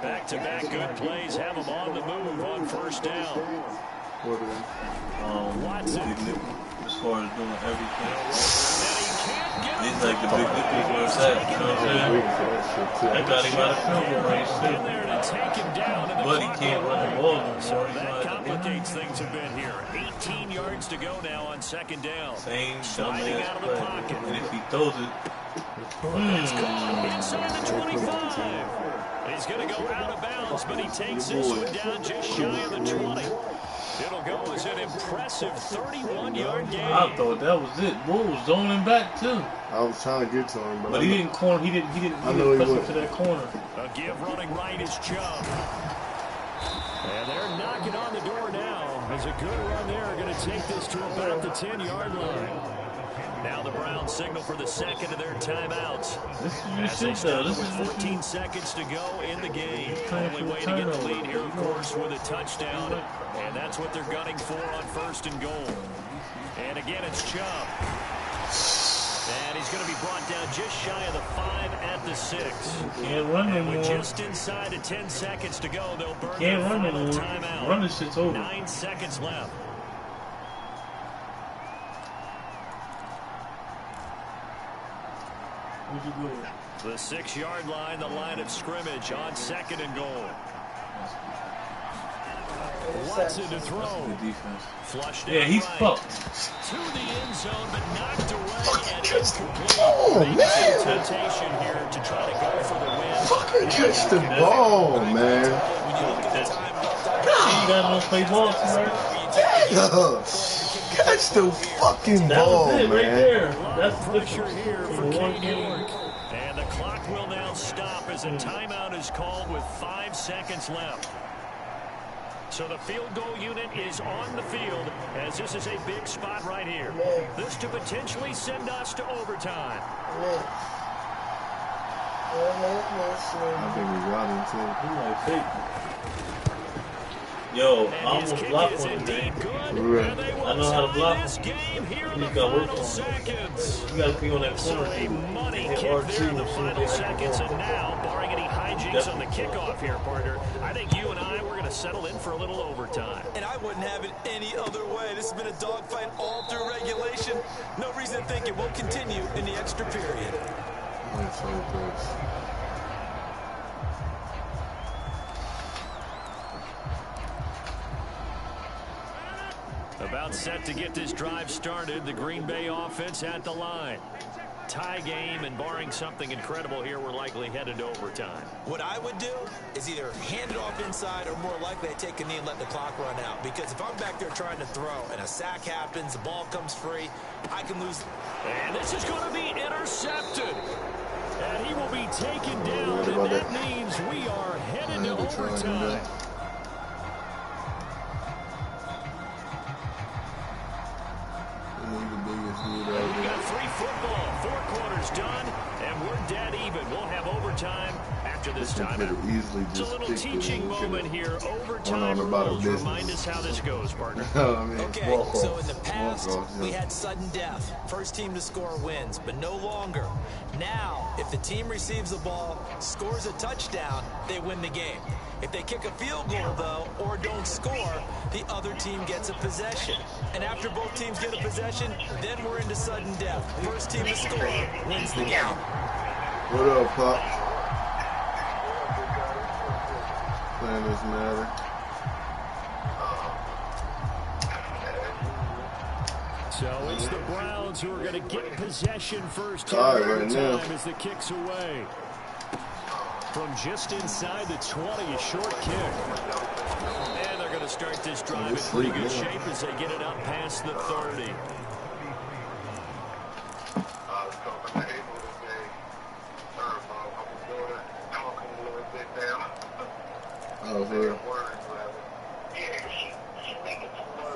Speaker 3: Back-to-back good plays have them on the move on 1st down. Watson.
Speaker 2: As far as doing everything. He's like the big nipples where it's at. You know what I'm saying? That got him out of field range too. But he can't run the ball no more.
Speaker 3: So that complicates things a bit here. 18 yards to go now on 2nd down.
Speaker 2: Same dumbass play. And if he throws it,
Speaker 3: inside the 25. He's going to go out of bounds, but he takes this one down just shy of the 20. It'll go as an impressive 31-yard gain.
Speaker 2: I thought that was it. Bull was zoning back too.
Speaker 6: I was trying to get to him, but
Speaker 2: he didn't corner. He didn't press up to that corner.
Speaker 3: A give running right is Chubb. And they're knocking on the door now. As a good run there, going to take this to about the 10-yard line. Now the Browns signal for the second of their timeouts.
Speaker 2: This is your shit,
Speaker 3: though. 14 seconds to go in the game. Only way to get the lead here, of course, with a touchdown. And that's what they're gunning for on 1st and goal. And again, it's Chubb. And he's going to be brought down just shy of the 5 at the 6.
Speaker 2: Can't run no more.
Speaker 3: With just inside of 10 seconds to go, they'll burn
Speaker 2: their
Speaker 3: final timeout.
Speaker 2: Run this shit's over.
Speaker 3: 9 seconds left. The 6-yard line, the line of scrimmage on 2nd and goal. Watson to throw. Flushed
Speaker 2: yeah, he's fucked.
Speaker 3: To the end zone, but knocked away and incomplete.
Speaker 6: Oh, man.
Speaker 3: Temptation here to try to go for the win.
Speaker 6: Fucking catch the ball, man.
Speaker 2: You got no play ball tonight.
Speaker 6: Damn. Catch the fucking ball,
Speaker 2: that was it,
Speaker 6: man.
Speaker 2: Right there.
Speaker 3: That's the pressure here for Kenny York. And the clock will now stop as a timeout is called with 5 seconds left. So the field goal unit is on the field as this is a big spot right here. This to potentially send us to overtime.
Speaker 6: I think we got him too.
Speaker 2: He might take it. Yo, I almost blocked one today.
Speaker 6: Right.
Speaker 2: I know how to block him. You just gotta work on him. You gotta be on that corner.
Speaker 3: A money kick there in the final seconds, and now, barring any hijinks on the kickoff here, partner, I think you and I, we're going to settle in for a little overtime.
Speaker 4: And I wouldn't have it any other way. This has been a dogfight all through regulation. No reason to think it won't continue in the extra period.
Speaker 6: That's so close.
Speaker 3: About set to get this drive started, the Green Bay offense at the line. Tie game, and barring something incredible here, we're likely headed to overtime.
Speaker 4: What I would do is either hand it off inside or more likely I take a knee and let the clock run out. Because if I'm back there trying to throw and a sack happens, the ball comes free, I can lose.
Speaker 3: And this is going to be intercepted. And he will be taken down, and that means we are headed to overtime. We've got 3 football, 4 quarters done, and we're dead even. We'll have overtime after this time.
Speaker 6: It's
Speaker 3: a little teaching moment here. Overtime rules remind us how this goes, partner.
Speaker 4: Okay, so in the past, we had sudden death. First team to score wins, but no longer. Now, if the team receives the ball, scores a touchdown, they win the game. If they kick a field goal, though, or don't score, the other team gets a possession. And after both teams get a possession, then we're into sudden death. First team to score wins the game.
Speaker 6: What up, Pop? Playing this Madden.
Speaker 3: So it's the Browns who are going to get possession first.
Speaker 6: All right, right now.
Speaker 3: As the kick's away. From just inside the 20, a short kick. And they're going to start this drive in pretty good shape as they get it up past the 30.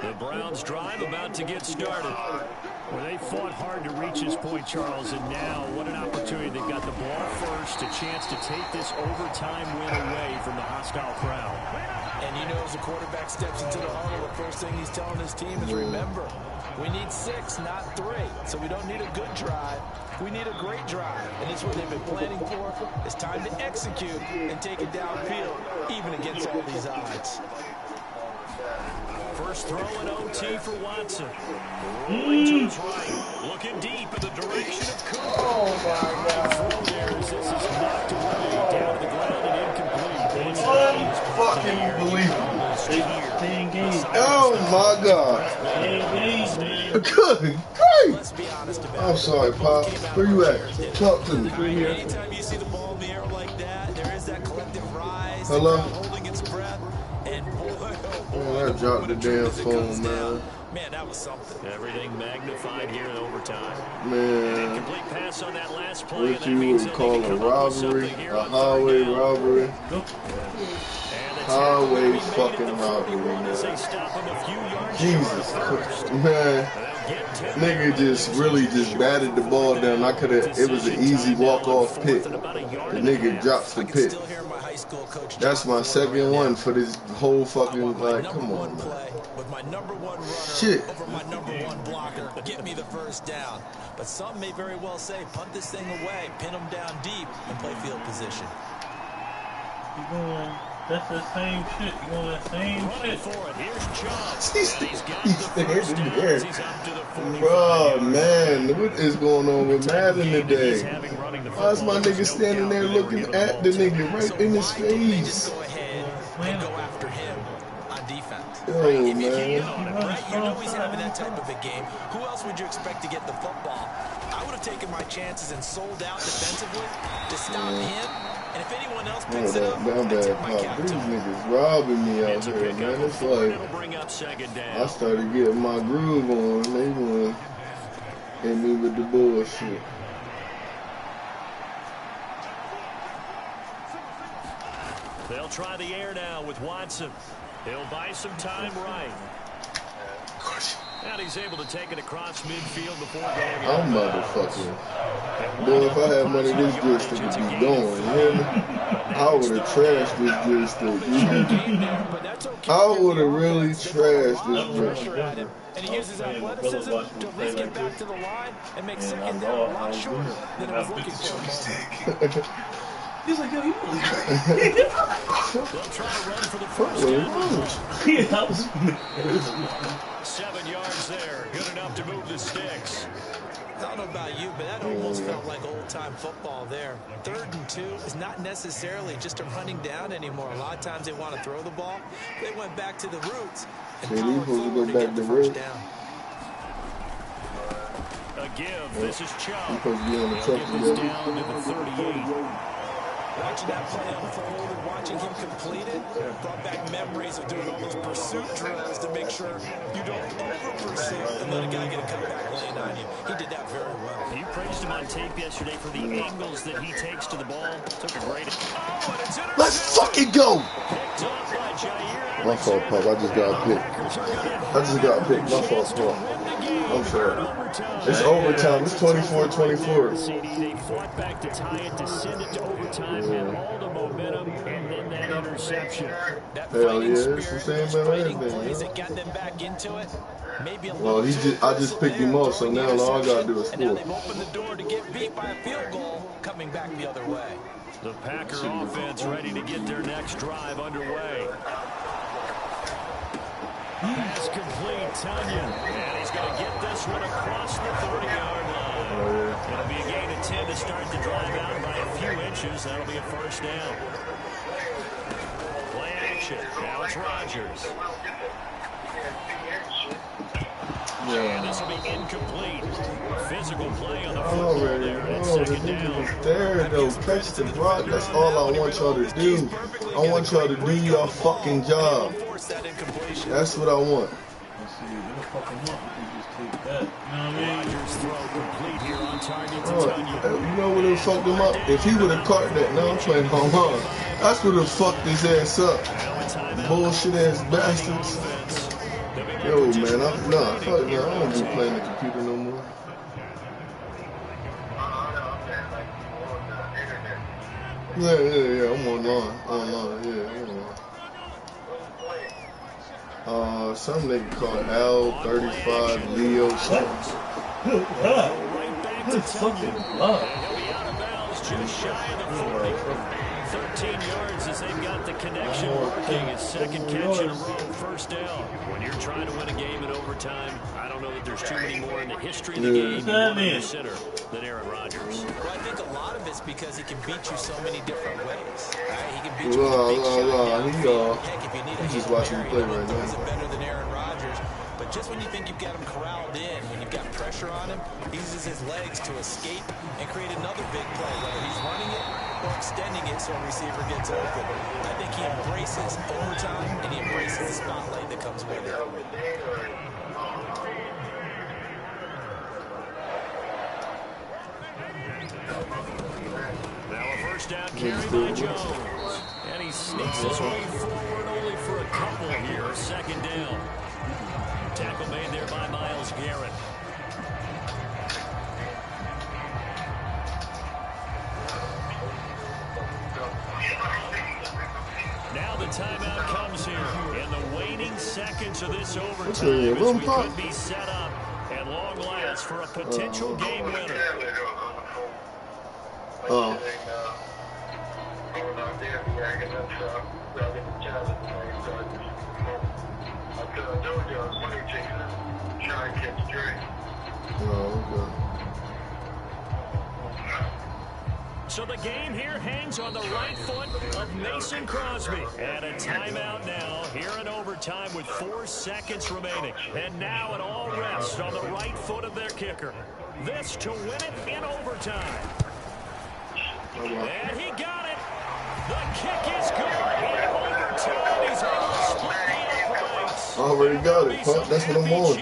Speaker 3: The Browns drive about to get started. Well, they fought hard to reach this point, Charles, and now what an opportunity. They've got the ball first, a chance to take this overtime win away from the hostile crowd.
Speaker 4: And you know, as the quarterback steps into the huddle, the first thing he's telling his team is, remember, we need 6, not 3. So we don't need a good drive. We need a great drive. And it's what they've been planning for. It's time to execute and take it downfield, even against all these odds.
Speaker 3: First throw in OT for Watson. Rolling to his right. Looking deep in the direction of Cook.
Speaker 1: Oh, my God.
Speaker 3: Throw there as this is knocked away. Down to the ground and incomplete.
Speaker 6: Unfucking
Speaker 2: Stay
Speaker 6: Oh, my God. Good. Great.
Speaker 4: Let's be honest about it.
Speaker 6: I'm sorry, Pop. Where you at? Talk to me.
Speaker 4: Anytime you see the ball in the air like that, there is that collective rise.
Speaker 6: Hello?
Speaker 4: Holding its breath. And boy,
Speaker 6: I dropped the damn phone, man.
Speaker 4: Man, that was something.
Speaker 3: Everything magnified here in overtime.
Speaker 6: Man,
Speaker 3: Complete pass on that last play.
Speaker 6: what you would call a robbery, a highway robbery. Highway fucking robbery, man. Jesus Christ, man. Nigga just really just batted the ball down. I could've, it was an easy walk-off pick. The nigga drops the pick. That's my second one for this whole fucking, like, come on, man.
Speaker 4: With my number one runner
Speaker 6: Shit.
Speaker 4: over my number one blocker, get me the first down. But some may very well say, punt this thing away, pin them down deep, and play field position.
Speaker 2: You going? That's the same shit. You going that same shit?
Speaker 6: He's standing there. Bro, man, what is going on with Madden today? Why is my nigga standing there looking at the nigga right in his face?
Speaker 4: Go ahead and go after him on defense.
Speaker 6: Yo,
Speaker 4: Right? If
Speaker 6: man.
Speaker 4: you know he's having that type of a game. Who else would you expect to get the football? I would have taken my chances and sold out defensively to stop him. And if anyone else picks it up,
Speaker 6: Down bad pop. These niggas robbing me out here, man. It's like I started getting my groove on. They want to hit me with the bullshit.
Speaker 3: They'll try the air now with Watson. He'll buy some time right. And he's able to take it across midfield before going.
Speaker 6: I'm motherfucking. Boy, if I had money, this joystick would be going. You hear me? I would have trashed this joystick. I would have really trashed this joystick.
Speaker 4: And he uses athleticism to at least get back to the line and make second down a lot shorter than it was looking for.
Speaker 2: He's like, yo, you really crazy.
Speaker 3: They'll try to run for the first down.
Speaker 2: Yeah, that was
Speaker 3: 7 yards there. Good enough to move the sticks.
Speaker 4: I don't know about you, but that almost felt like old-time football there. 3rd and 2 is not necessarily just a running down anymore. A lot of times they want to throw the ball. They went back to the roots and powered forward to get the first down.
Speaker 3: A give. This is Chubb.
Speaker 6: Because you're on the truck
Speaker 3: down to the 38.
Speaker 4: Watching that play unfold and watching him complete it brought back memories of doing all those pursuit drills to make sure you don't over-pursue and let a guy get a cutback lane on you. He did that very well.
Speaker 3: You praised him on tape yesterday for the angles that he takes to the ball. Took a great...
Speaker 6: Let's fucking go! My fault, Pop. I just got picked. My fault, Pop. I'm sorry. It's overtime. It's 24-24.
Speaker 3: They fought back to tie it, to send it to overtime, had all the momentum, and then that interception.
Speaker 6: Hell yeah, it's the same man everything. Well, I just picked him up, so now all I gotta do is score.
Speaker 4: They've opened the door to get beat by a field goal, coming back the other way.
Speaker 3: The Packer offense ready to get their next drive underway. Pass complete, Tanya. And he's going to get this one across the 30-yard line. It'll be a gain of 10 to start the drive out by a few inches. That'll be a first down. Play action. Now it's Rodgers. And this will be incomplete. Physical play on the football there at second down.
Speaker 6: There, though. Catch the rock. That's all I want y'all to do. I want y'all to do your fucking job. That's what I want. You know what would have fucked him up? If he would have caught that. Now I'm playing home run. That's what would have fucked his ass up. Bullshit ass bastards. Yo, man, fuck no, I don't be playing the computer no more. Yeah, I'm online, yeah. Some nigga called Al35 Leo something.
Speaker 2: That's fucking love.
Speaker 3: 13 yards as they've got the connection working. His second catch in a row, first down. When you're trying to win a game in overtime, I don't know that there's too many more in the history of the game you want to consider than Aaron Rodgers.
Speaker 4: Well, I think a lot of it's because he can beat you so many different ways. He can beat you with a big shot. Heck, if you need a
Speaker 6: just watching him play right now.
Speaker 4: Is better than Aaron Rodgers. But just when you think you've got him corralled in, when you've got pressure on him, he uses his legs to escape and create another big play, whether he's running it or extending it so a receiver gets open. I think he embraces overtime and he embraces the spotlight that comes with it.
Speaker 3: Now a first down carry by Jones. And he sneaks his way forward only for a couple here. Second down. Tackle made there by Myles Garrett. Now the timeout comes here in the waning seconds of this overtime as we could be set up at long last for a potential game winner. So the game here hangs on the right foot of Mason Crosby. And a timeout now here in overtime with 4 seconds remaining. And now it all rests on the right foot of their kicker. This to win it in overtime. And he got it. The kick is good in overtime. He's able to split the uprights.
Speaker 6: I already got it, Pop. That's what I'm on.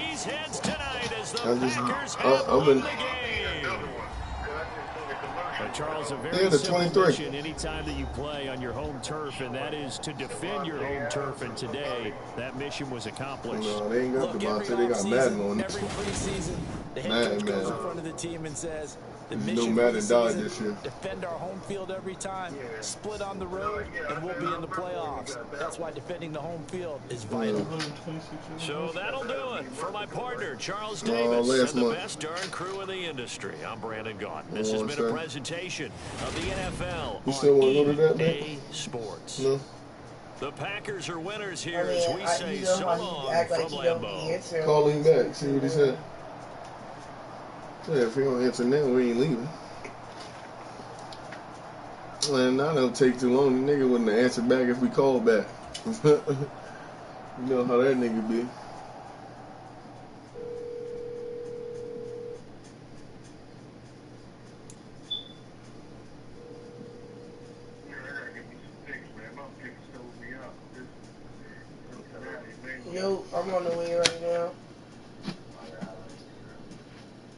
Speaker 3: Charles, a very
Speaker 6: the
Speaker 3: simple
Speaker 6: 23.
Speaker 3: mission anytime that you play on your home turf, and that is to defend your home turf. And today, that mission was accomplished.
Speaker 6: No, they ain't got
Speaker 4: Look,
Speaker 6: Devontae. They got Madden on it.
Speaker 4: every preseason, the head coach goes in front of the team and says, the
Speaker 6: You know
Speaker 4: mission for the
Speaker 6: Madden died
Speaker 4: season,
Speaker 6: this year.
Speaker 4: defend our home field every time, split on the road, and we'll be in the playoffs. That's why defending the home field is vital.
Speaker 3: So that'll do it for my partner, Charles
Speaker 6: No,
Speaker 3: Davis,
Speaker 6: last
Speaker 3: and the
Speaker 6: month.
Speaker 3: best darn crew in the industry. I'm Brandon Gaunt. This has been a presentation of the NFL
Speaker 6: You still want to go to that, man?
Speaker 3: EA Sports.
Speaker 6: No.
Speaker 3: The Packers are winners here
Speaker 1: I mean,
Speaker 3: as we say
Speaker 1: you know
Speaker 3: so
Speaker 1: how he
Speaker 3: long
Speaker 1: act like
Speaker 3: from
Speaker 1: he don't
Speaker 3: Lambeau.
Speaker 1: be answering.
Speaker 6: Call him back. See what he said. Yeah, if he don't answer now, we ain't leaving. Man, that don't take too long. The nigga wouldn't have answered back if we called back. You know how that nigga be.
Speaker 1: Yo, I'm on the way right now.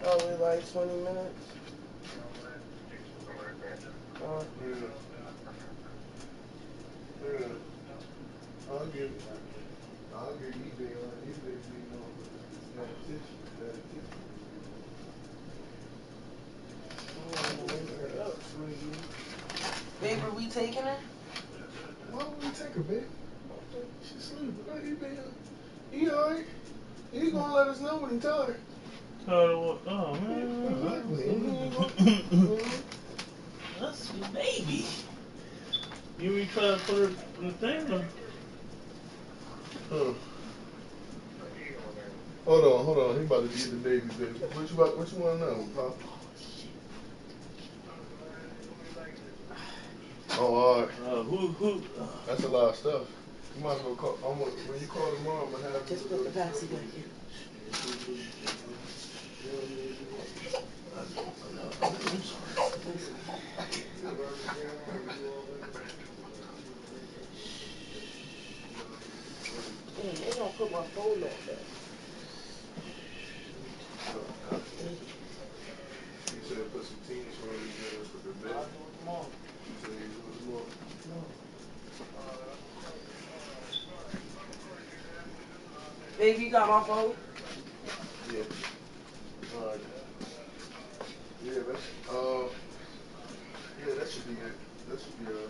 Speaker 1: Probably like 20 minutes.
Speaker 6: I'll give eBay on eBay being on
Speaker 1: Babe, are we taking her?
Speaker 6: Why would we take her, babe? She's sleeping. He alright. He gonna let us know when he tired.
Speaker 2: Oh man.
Speaker 6: Exactly.
Speaker 2: That's your baby. You ain't try to put her in the thing or?
Speaker 6: Hold on. He about to get the baby, baby. What you want to know, Pop? Oh, alright.
Speaker 2: Who?
Speaker 6: That's a lot of stuff. You might as well call. When you call tomorrow, I'm gonna have.
Speaker 1: Just put the passy back in. Damn, they don't put my phone on there.
Speaker 6: You said put some teams for together for the bed. You said you do it tomorrow.
Speaker 1: Baby, you got my phone?
Speaker 6: Yeah. Alright. Yeah, that should be it. That should be alright.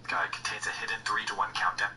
Speaker 8: Guide contains a hidden 3 to 1 countdown.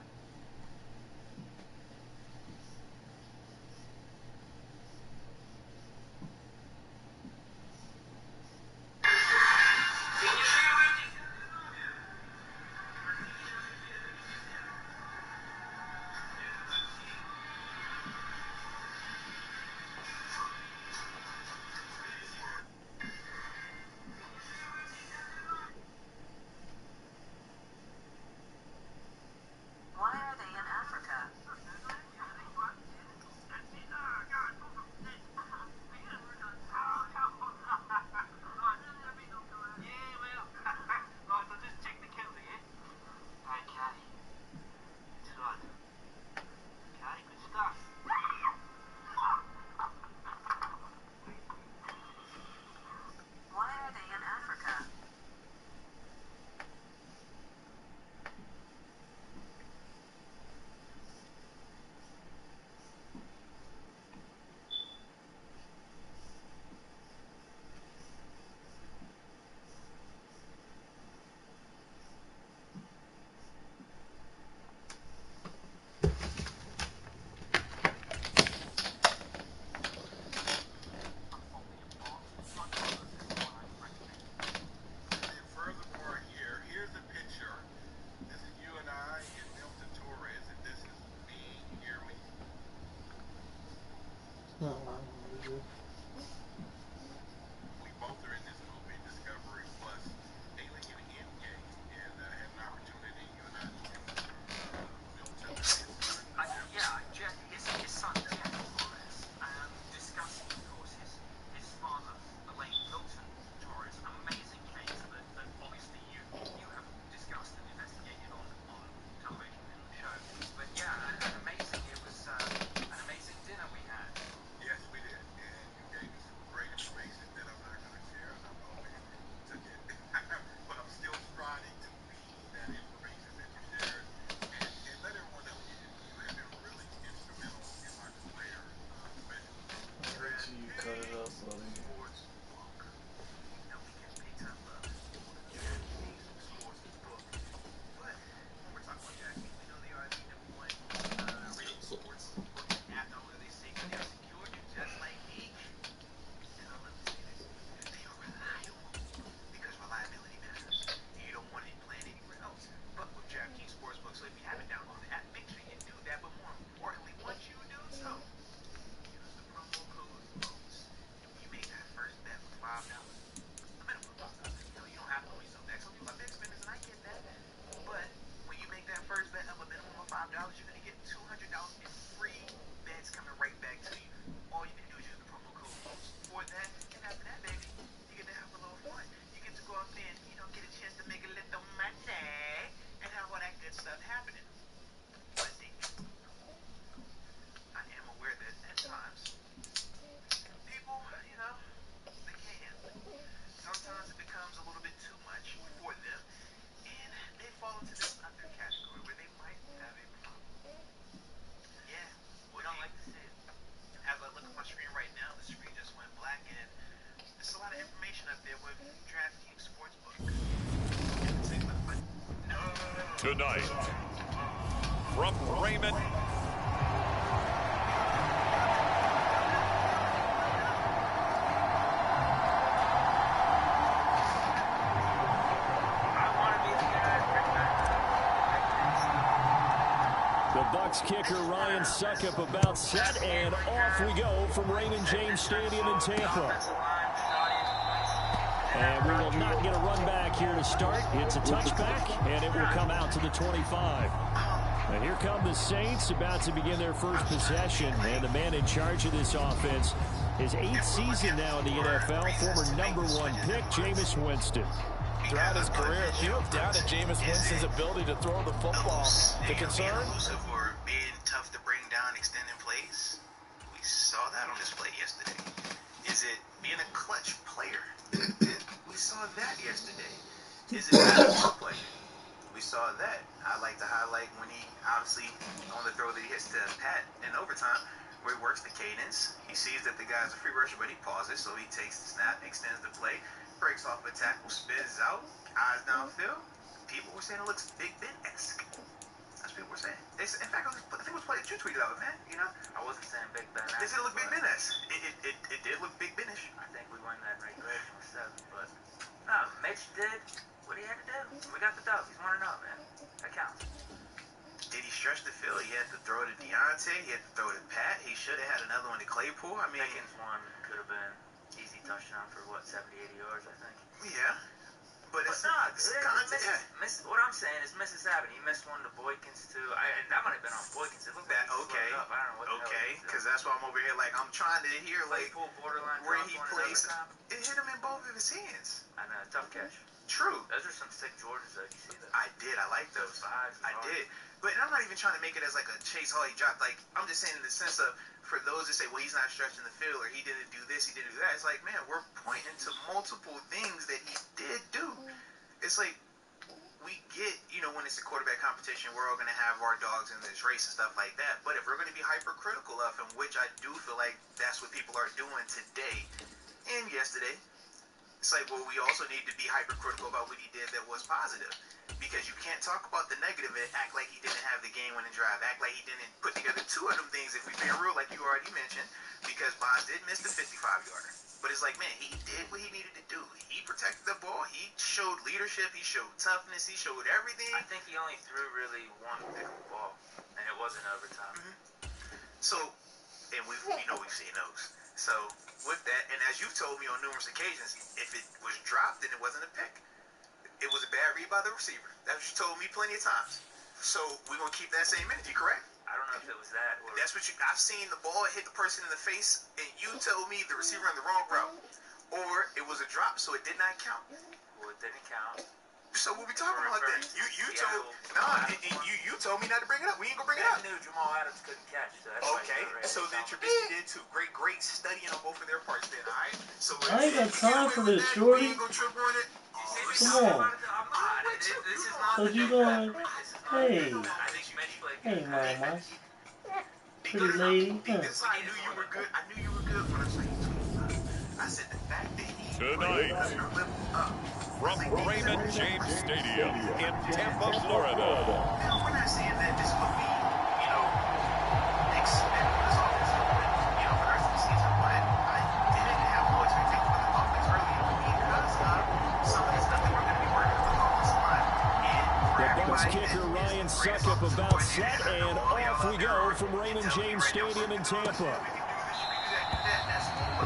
Speaker 8: you're going to get $200 in free bets coming right back to you. All you can do is use the promo code BOOST for that. And after that, baby, you get to have a little fun. You get to go out there and, get a chance to make a little money and have all that good stuff happening. But I am aware that at times, people, they can. Sometimes it becomes a little bit too much for them, and they fall into this other category where they might have a problem. Yeah, we don't like to see it. As I look at my screen right now, the screen just went black, and there's a lot of information up there with DraftKings Sportsbook.
Speaker 3: Tonight, from Raymond. Bucks kicker Ryan Suckup about set, and off we go from Raymond James Stadium in Tampa. And we will not get a run back here to start. It's a touchback, and it will come out to the 25. And here come the Saints about to begin their first possession, and the man in charge of this offense, his 8th season now in the NFL, former #1 pick, Jameis Winston.
Speaker 4: Throughout his career, if you have doubted Jameis Winston's ability to throw the football, the concern?
Speaker 8: Or being tough to bring down extended plays. We saw that on display yesterday. Is it being a clutch player? We saw that yesterday. Is it being a player? We saw that. I like to highlight when he obviously on the throw that he hits to Pat in overtime, where he works the cadence. He sees that the guy's a free rusher, but he pauses, so he takes the snap, extends the play, breaks off a tackle, spins out, eyes downfield. People were saying it looks Big Ben-esque. That's what people were saying. In fact, I think it was what you tweeted out, man. I wasn't saying Big Ben. They said it looked Big Ben-esque. It did look Big Ben-ish. I think we won that right grade from 7, but no, Mitch did what he had to do. We got the dub. He's 1-0, man. That counts. Did he stretch the field? He had to throw to Deontay. He had to throw to Pat. He should have had another one to Claypool. I mean, Pickens one could have been easy touchdown for 70, 80 yards, I think. Yeah. But it's not. What I'm saying is misses happen. He missed one to Boykins, too. And that might have been on Boykins. It looked like okay. Up. I don't know what okay, because that's why I'm over here. Like, I'm trying to hear, like, where he plays. It hit him in both of his hands. I know. Tough catch. True. Those are some sick Jordans, though. You see that? I did. I like those. I did. But I'm not even trying to make it as, like, a Chase Hall he dropped. Like, I'm just saying in the sense of, for those that say, well, he's not stretching the field, or he didn't do this, he didn't do that. It's like, man, we're pointing to multiple things that he did do. It's like, we get, when it's a quarterback competition, we're all going to have our dogs in this race and stuff like that. But if we're going to be hypercritical of him, which I do feel like that's what people are doing today and yesterday, it's like, well, we also need to be hypercritical about what he did that was positive. Because you can't talk about the negative and act like he didn't have the game-winning drive, act like he didn't put together 2 of them things, if we're being real, like you already mentioned, because Bonds did miss the 55-yarder. But it's like, man, he did what he needed to do. He protected the ball. He showed leadership. He showed toughness. He showed everything. I think he only threw really one pickle ball, and it wasn't overtime. Mm-hmm. So, and we've seen those. So, with that, and as you've told me on numerous occasions, if it was dropped, then it wasn't a pick. It was a bad read by the receiver. That's what you told me plenty of times. So, we're going to keep that same energy, correct? I don't know if it was that. Or that's what I've seen the ball hit the person in the face, and you told me the receiver in the wrong route. Or it was a drop, so it did not count. Well, it didn't count. So what we talking about then? You told me not to bring it up. We ain't gonna bring it up. I knew Jamal Adams couldn't catch. So that's okay. So then Trubisky did too. Great studying on both of their parts then. All right. So
Speaker 2: I ain't got time for this, shorty.
Speaker 8: We ain't gonna trip on it.
Speaker 2: Come on. So you going? Hey, mama. Pretty lady. Huh.
Speaker 8: I knew you were good when I said I said the fact that he
Speaker 3: Tonight, from Raymond James Stadium in Tampa, Florida.
Speaker 8: Now, we're not saying that this would be, expect this offense to win, for the rest of the season, but I didn't have no expectation for the offense early because of some of the stuff that we're going to be working on the offensive line.
Speaker 3: The Bucks kicker Ryan Suckup about set, and off we go from Raymond James Stadium in Tampa.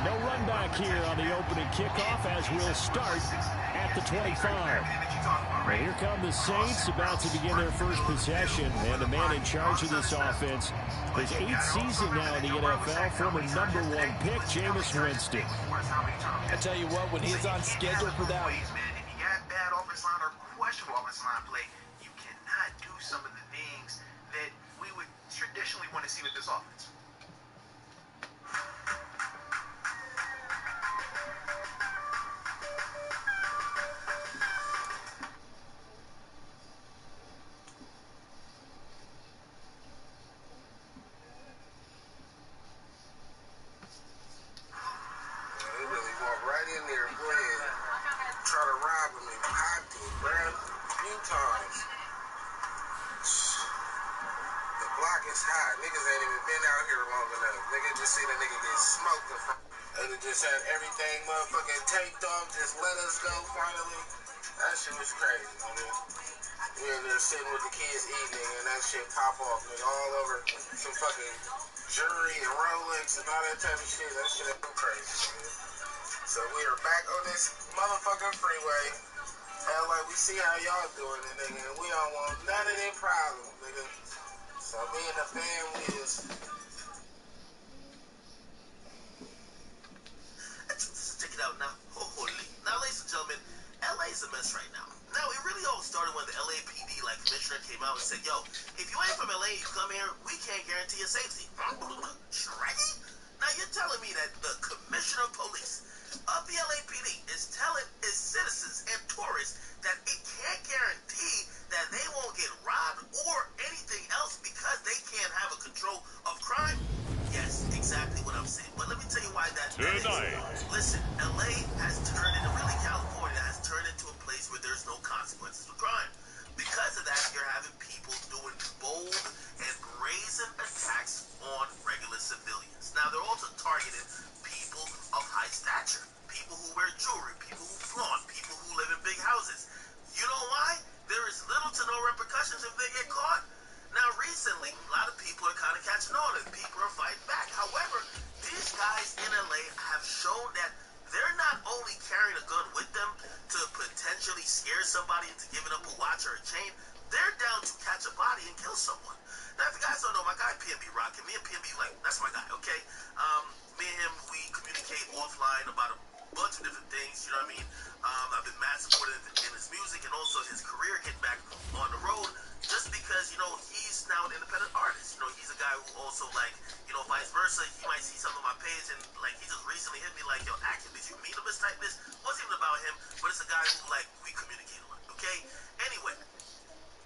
Speaker 3: No run back back here on the opening kickoff as we'll start at the 25. Well, here come the Saints about to begin their first possession, and the man in charge of this offense, his 8th season now in the NFL, former #1 pick, Jameis Winston.
Speaker 4: I tell you what, when he's on schedule for that,
Speaker 8: if you got bad offensive line or questionable offensive line play, you cannot do some of the things that we would traditionally want to see with this offense. Had everything motherfucking taped off, just let us go finally. That shit was crazy, nigga. We in there sitting with the kids eating, and that shit pop off, nigga, all over some fucking jewelry and Rolex and all that type of shit. That shit is crazy, nigga. So we are back on this motherfucking freeway. LA, we see how y'all doing it, nigga, and we don't want none of them problems, nigga. So me and the family is... Out now. Holy. Now, ladies and gentlemen, LA is a mess right now. Now, it really all started when the LAPD, commissioner came out and said, yo, if you ain't from LA, you come here, we can't guarantee your safety. Right? Now, you're telling me that the commissioner of police of the LAPD is telling his citizens and tourists that it can't guarantee that they won't get robbed or anything else because they can't have a control of crime? Yes, exactly what I'm saying. But let me tell you why that is. Listen, LA has turned into, really California has turned into a place where there's no consequences for crime. Because of that, you're having people doing bold and brazen attacks on regular civilians. Now, they're also targeting people of high stature, people who wear jewelry, people who flaunt, people who live in big houses. You know why? There is little to no repercussions if they get caught. Now, recently, a lot of people are kind of catching on and people are fighting back. However, these guys in LA have shown that they're not only carrying a gun with them to potentially scare somebody into giving up a watch or a chain, they're down to catch a body and kill someone. Now, if you guys don't know, my guy PNB rocking. Me and PNB, like, that's my guy, okay? Me and him, we communicate offline about a bunch of different things, you know what I mean? I've been mad supportive in his music and also his career getting back on the road. Just because, you know, he's now an independent artist. You know, he's a guy who also, like, you know, vice versa. He might see something on my page and, like, he just recently hit me like, yo, Akin, did you meet him? This type this? Wasn't even about him, but it's a guy who, like, we communicate a lot, okay? Anyway,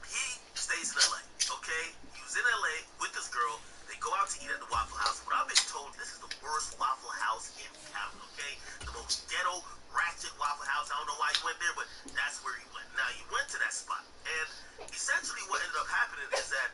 Speaker 8: he stays in LA, okay? He was in LA with this girl. They go out to eat at the Waffle House. But I've been told this is the worst Waffle House in town, okay? The most ghetto, ratchet Waffle House. I don't know why he went there, but that's where he went. Now, he went to that spot, and essentially what ended up happening is that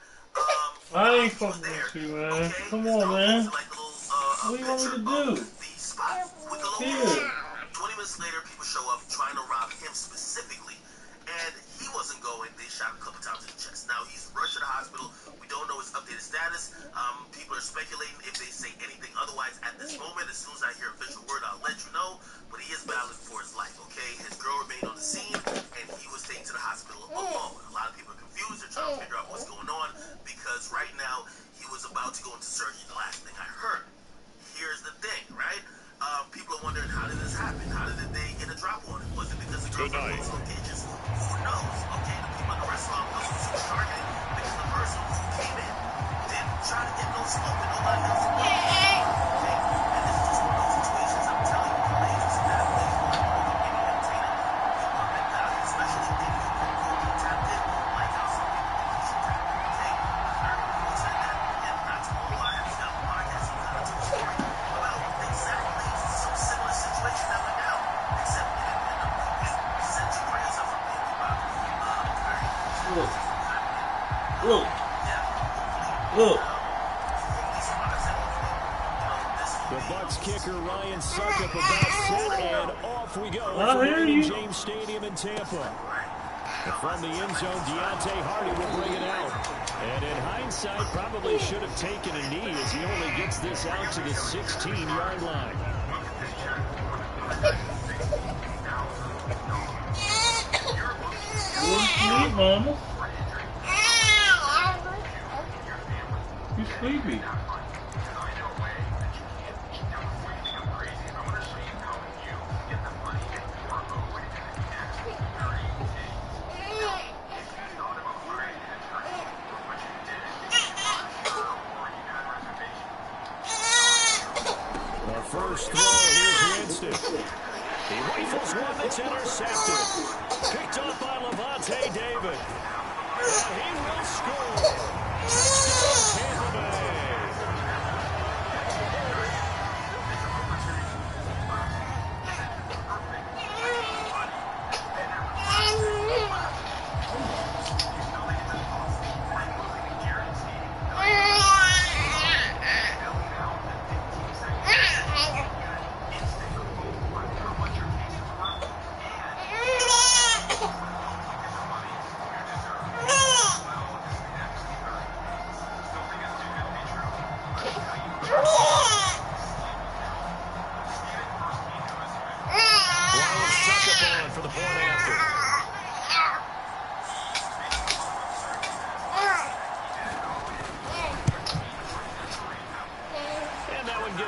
Speaker 2: I ain't fucking with you, man.
Speaker 8: okay,
Speaker 2: Come on, man.
Speaker 8: like little,
Speaker 2: what do you want me to do?
Speaker 8: The spot with the little 20 minutes later, people show up trying to rob him specifically, and he wasn't going. They shot him a couple times in the chest. Now, he's rushed to the hospital. We don't know his updated status. People are speculating if they say anything otherwise at this moment. As soon as I hear official word, I'll let you know. But he is battling for his life, okay? His girl remained on the scene, and he was taken to the hospital alone. A lot of people are confused. They're trying to figure out what's going on because right now he was about to go into surgery. The last thing I heard. Here's the thing, right? People are wondering, how did this happen? How did they get a drop on it? Was it because the girl from those locations? Who knows? Okay, the people at the restaurant knows it was targeted because the person who came in didn't try to get no smoke and nobody else. Okay, and this is just one of those situations. I'm telling you, the ladies and athletes will never look any entertainer. You up and down, especially if you can tap in, like how some people think you should tap in. Okay, I'm very fortunate that, and not to know why I have got a podcast and kind of took a story about exactly some similar situation that went down, except it didn't end up like this. Send your prayers up for me, Bob. Very
Speaker 2: Look. Look.
Speaker 3: The Bucs kicker Ryan Succop about set, and off we go
Speaker 2: from
Speaker 3: James Stadium in Tampa. And from the end zone, Deontay Hardy will bring it out. And in hindsight, probably should have taken a knee as he only gets this out to the 16-yard line.
Speaker 2: Mama. You sleepy.
Speaker 3: First throw, here's Winston. He rifles one that's intercepted. Picked up by Levante David. And he will score. Touchdown, Tampa Bay.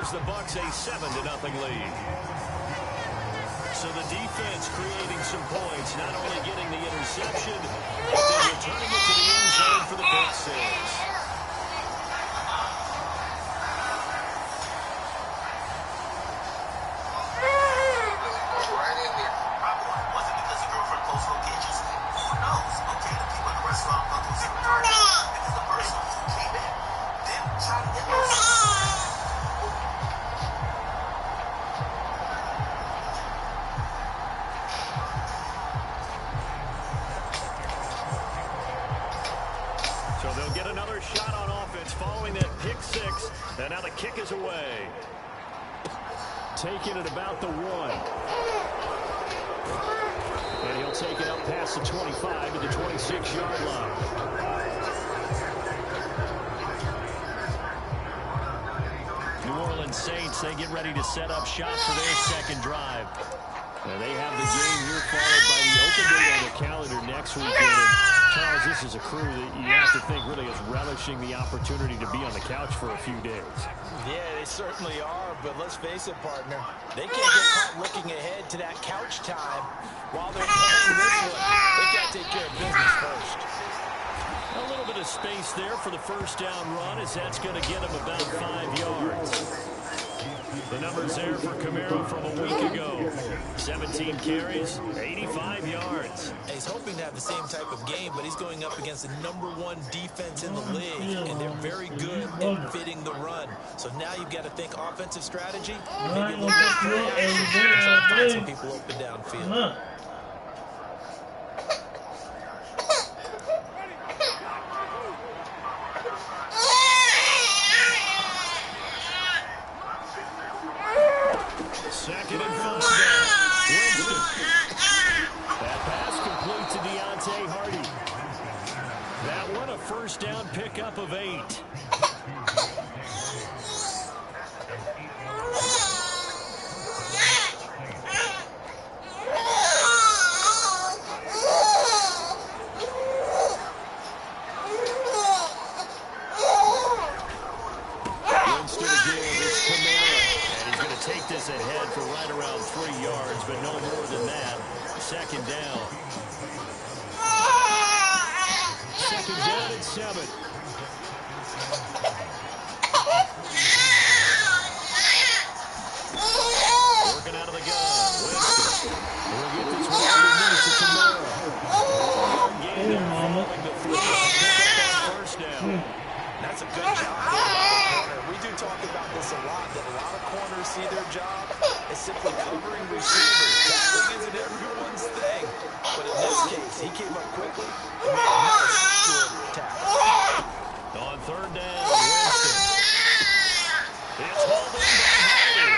Speaker 3: The Bucs a 7-0 lead. So the defense creating some points, not only getting the interception, but then returning it to the end zone for the pick six.
Speaker 8: Right in there. Was it because the girlfriend close locations? Who knows? Okay, the people in the restaurant thought it was a target because the person who came in didn't try to get those.
Speaker 3: So they'll get another shot on offense following that pick six. And now the kick is away. Taking it about the 1. And he'll take it up past the 25 to the 26-yard line. New Orleans Saints, they get ready to set up shop for their second drive. And they have the game here followed by the open date on the calendar next weekend. And Charles, this is a crew that you have to think really is relishing the opportunity to be on the couch for a few days.
Speaker 4: Yeah, they certainly are, but let's face it, partner. They can't get caught looking ahead to that couch time while they're playing this one. They got to take care of business first.
Speaker 3: A little bit of space there for the first down run, as that's going to get him about 5 yards. The numbers there for Camaro from a week ago. 17 carries, 85 yards.
Speaker 4: He's hoping to have the same type of game, but he's going up against the #1 defense in the league, and they're very good at fitting the run. So now you've got to think offensive strategy, maybe a little bit of play action, try to find some people open downfield.
Speaker 3: Second and 5 down. Winston. That pass complete to Deontay Hardy. That one a first down pickup of 8. Winston again, it's Camaro. And he's going to take this ahead for right around 3 yards, but no more than that. Second down. Second down at 7. Working out of the gun. Winston. We'll get this one underneath to Camaro. Gain there following the 3. First down.
Speaker 4: That's a good job. We do talk about this a lot, that a lot of corners see their job as simply covering receivers. Tackling isn't everyone's thing. But in this case, he came up quickly and made a nice, good tackle.
Speaker 3: On third down, Winston. It's hauled in by Hardy.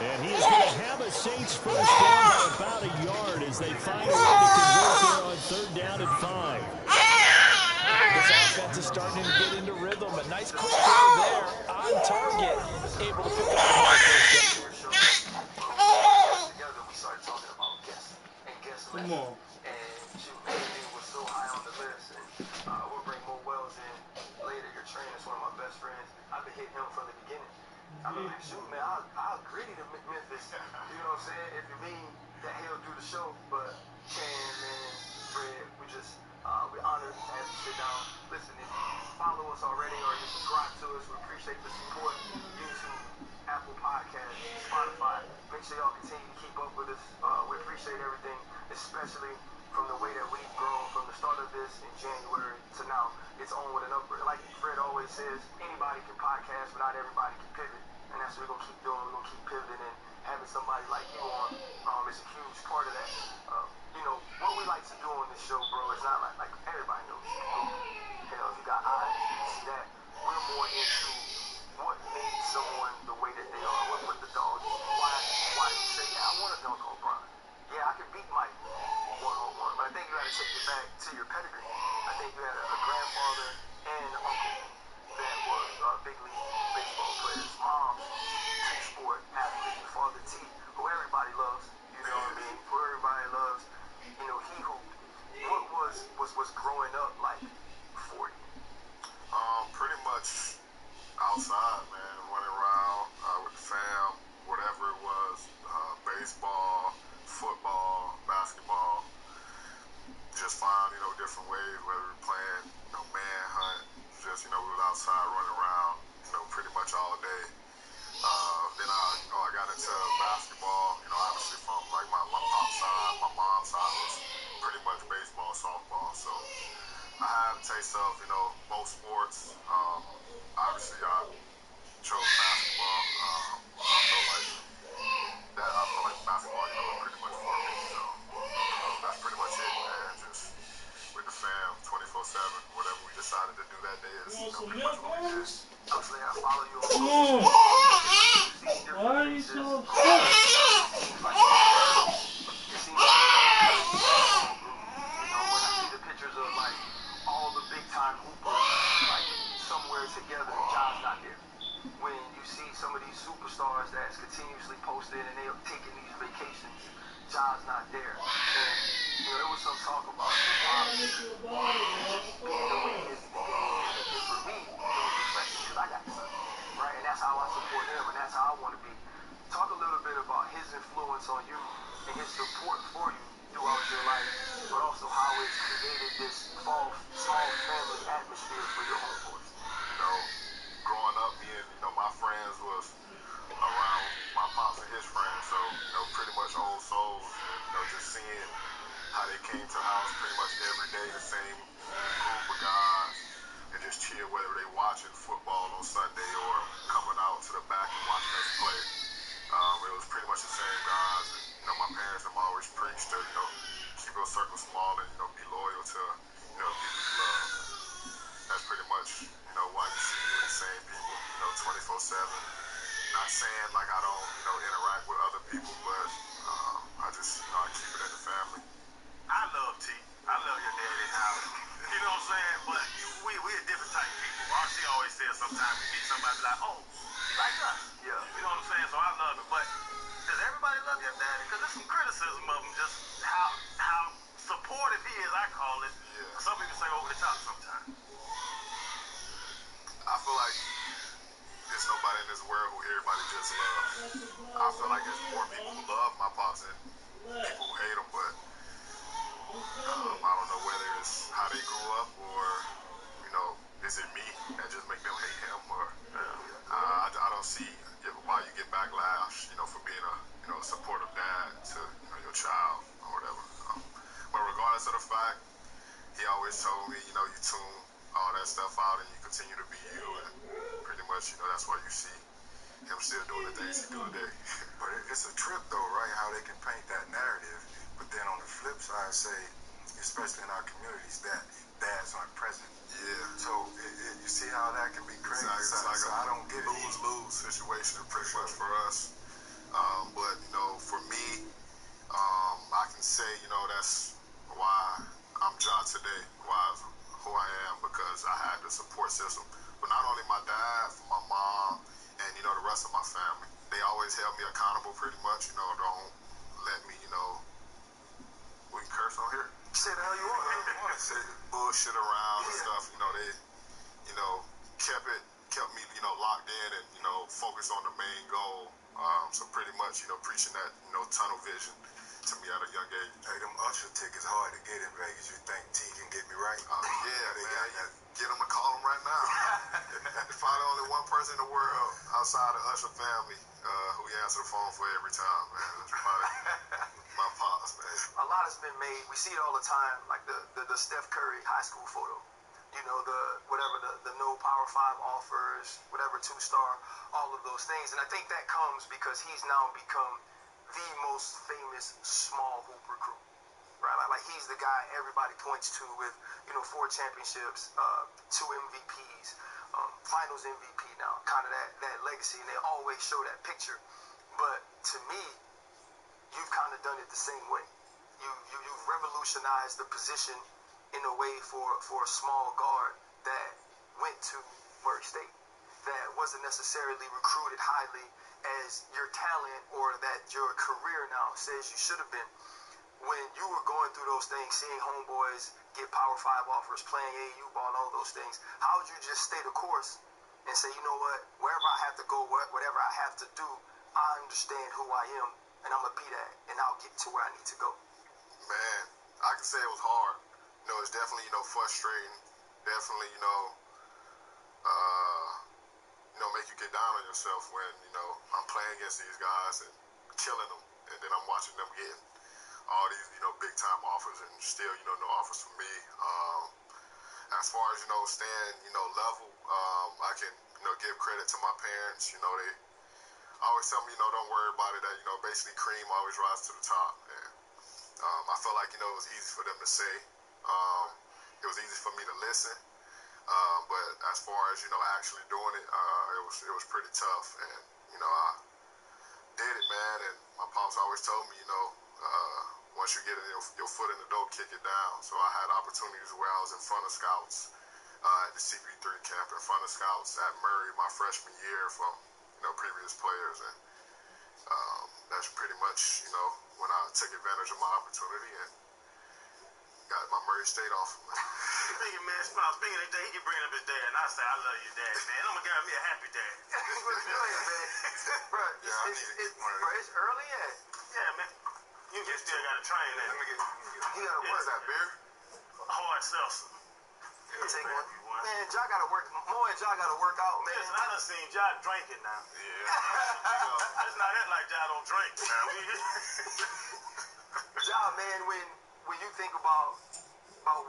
Speaker 3: And he is going to have a Saints first down by about a yard as they find a way to convert there on third down and 5.
Speaker 4: This offense is starting to get into rhythm. A nice quick throw there on target. Able to pick up the first down.
Speaker 2: Come on.
Speaker 9: so high on the list. And we'll bring Mo Wells in later. Your trainer's one of my best friends. I've been hitting him from the beginning. I'm like, shoot, man, I'll agree to Memphis. You know what I'm saying? If you mean that he'll do the show. But Cam, man, Fred, we're honored to have you sit down. Listen, if you follow us already or you subscribe to us, we appreciate the support. YouTube, Apple Podcasts, Spotify. Make sure y'all continue to keep up with us. We appreciate everything, especially from the way that we've grown from the start of this in January to now. It's onward and upward. Like Fred always says, anybody can podcast, but not everybody can pivot. And that's what we're going to keep doing. We're going to keep pivoting, and having somebody like you on is a huge part of that. What we like to do on this show, bro, it's not like everybody knows. Hell, if you got eyes, you can see that. We're more into what made someone the way that they are. What put the dog in? Why you say, yeah, I want to dunk on Bron. Yeah, I can beat Mike one-on-one, but I think you got to take it back to your pedigree. I think you had a grandfather and an uncle that was big league baseball players. Mom, two-sport athlete. Your father, T, who everybody loves. You know what I mean? Who everybody loves. He who. What was growing up like for you?
Speaker 5: Pretty much outside, man, running around with the fam, whatever it was, baseball, football, basketball. Just find, different ways, whether we're playing, manhunt, just, we was outside running around, pretty much all day. Then I got into basketball, obviously from like my pop's side, my mom's side was pretty much baseball, softball. So I had a taste of, most sports. Obviously I chose basketball. I feel like basketball, was pretty much for me. So that's pretty much it, man. Just with the fam, 24/7. Whatever we decided to do that day is pretty much what we did.
Speaker 9: Obviously, I follow you on
Speaker 2: Come on. Why are you so upset?
Speaker 9: When I see the pictures of like all the big time hoopers like somewhere together, John's not there. When you see some of these superstars that's continuously posted and they're taking these vacations, John's not there. And there was some talk about your pops just being the way he is in the game. And for me, it was refreshing because I got the son, right? And that's how I support him, and that's how I want to be. Talk a little bit about his influence on you and his support for you throughout your life, but also how it's created this small family atmosphere for your homeboys.
Speaker 5: Growing up, me and my friends was around my pops and his friends, so pretty much old souls, and just seeing how they came to the house pretty much every day, the same group of guys, and just chill, whether they watching football on Sunday or coming out to the back and watching us play. It was pretty much the same guys, and my parents have always preached to keep your circle small and be loyal to people you love. That's pretty much why you see me with the same people 24/7. Not saying like I don't interact with other people, but I just I keep it in the family.
Speaker 8: I love T. I love your daddy now. You know what I'm saying? But we're different type of people. RC always says sometimes we meet somebody like, oh, he like us.
Speaker 9: Yeah.
Speaker 8: You know what I'm saying? So I love it. But does everybody love your daddy? Because there's some criticism of him, just how supportive he is, I call it.
Speaker 5: Yeah.
Speaker 8: Some people say over the top sometimes.
Speaker 5: I feel like there's nobody in this world who everybody just loves. I feel like there's more people who love my pops than people who hate him, but I don't know whether it's how they grew up or, is it me that just make them hate him, or I don't see why you get backlash, for being a supportive dad to your child or whatever. But regardless of the fact, he always told me, you tune all that stuff out and you continue to be you, and pretty much, that's why you see him still doing the things he do today.
Speaker 10: But it's a trip though, right? How they can paint that narrative, but then on the flip side, say, especially in our communities, that dads aren't present.
Speaker 5: Yeah.
Speaker 10: So you see how that can be crazy.
Speaker 5: It's like
Speaker 10: so I don't get it.
Speaker 5: Lose situation pretty much for us. But for me, I can say that's why I'm John today, who I am, because I had the support system. But not only my dad, my mom, and the rest of my family. They always held me accountable pretty much. Don't let me we can curse on here.
Speaker 10: Say the hell you want.
Speaker 5: much, preaching that, tunnel vision to me at a young age.
Speaker 10: Hey, them usher tickets hard to get in Vegas. You think T can get me right?
Speaker 5: Yeah, man. Get him to call him right now. There's probably only one person in the world outside the Usher family who he answers the phone for every time, man. That's probably my pops, man.
Speaker 9: A lot has been made. We see it all the time, like the Steph Curry high school photo. The no Power 5 offers, whatever 2-star, all of those things. And I think that comes because he's now become the most famous small hoop recruit, right? Like he's the guy everybody points to with, 4 championships, 2 MVPs, finals MVP now, kind of that legacy. And they always show that picture. But to me, you've kind of done it the same way. You've revolutionized the position in a way for a small guard that went to Murray State, that wasn't necessarily recruited highly as your talent or that your career now says you should have been. When you were going through those things, seeing homeboys get Power 5 offers, playing AAU ball, and all those things, how would you just stay the course and say, you know what, wherever I have to go, whatever I have to do, I understand who I am, and I'm going to be that, and I'll get to where I need to go?
Speaker 5: Man, I can say it was hard. It's definitely, frustrating. Definitely, make you get down on yourself when, I'm playing against these guys and killing them. And then I'm watching them get all these, big time offers and still, no offers from me. As far as, staying, level, I can, give credit to my parents. They always tell me, don't worry about it, that, basically cream always rises to the top. And I felt like, it was easy for them to say. It was easy for me to listen. But as far as, actually doing it, it was pretty tough. And, I did it, man. And my pops always told me, once you get your foot in the door, kick it down. So I had opportunities where I was in front of scouts at the CP3 camp, in front of scouts at Murray my freshman year from, previous players. And that's pretty much, when I took advantage of my opportunity and got my Murray State offer.
Speaker 11: Speaking of his dad, he keep bringing up his dad, and I say, I love your dad, man. I'm gonna give me a happy dad.
Speaker 9: Bro, it's early yet.
Speaker 11: Yeah, man. You still gotta train that.
Speaker 5: What is that, beer?
Speaker 11: Hard seltzer.
Speaker 9: Take one. Man, Ja gotta work. Mo and Ja gotta work out, man.
Speaker 11: Listen, I done seen Ja drinking now.
Speaker 5: Yeah.
Speaker 11: It's not that like Ja don't drink.
Speaker 9: Ja, man, when you think about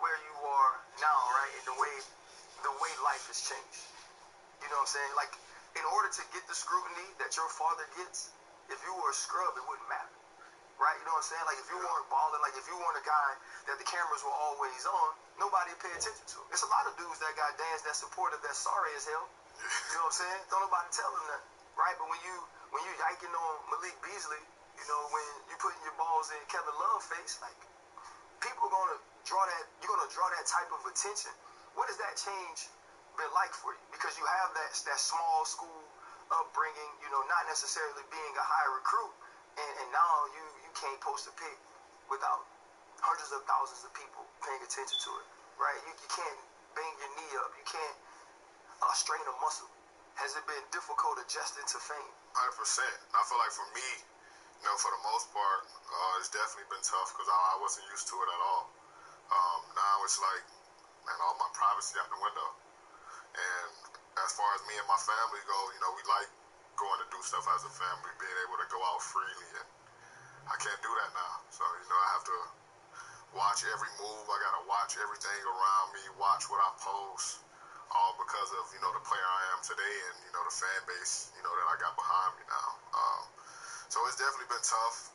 Speaker 9: where you are now, right, and the way life has changed. You know what I'm saying? Like, in order to get the scrutiny that your father gets, if you were a scrub, it wouldn't matter. Right? You know what I'm saying? Like, if you weren't balling, like, if you weren't a guy that the cameras were always on, nobody would pay attention to. There's a lot of dudes that got danced, that supportive, that's sorry as hell. You know what I'm saying? Don't nobody tell them that. Right? But when you yiking on Malik Beasley, when you putting your balls in Kevin Love's face, like, people are gonna draw that. You're gonna draw that type of attention. What has that change been like for you? Because you have that small school upbringing, not necessarily being a high recruit, and now you can't post a pic without hundreds of thousands of people paying attention to it, right? You can't bang your knee up. You can't strain a muscle. Has it been difficult adjusting to fame?
Speaker 5: 100%. I feel like for me, for the most part, it's definitely been tough because I wasn't used to it at all. Now it's like, man, all my privacy out the window. And as far as me and my family go, we like going to do stuff as a family, being able to go out freely. And I can't do that now. So, I have to watch every move. I got to watch everything around me, watch what I post, all because of, the player I am today and, the fan base, that I got behind me now. So it's definitely been tough.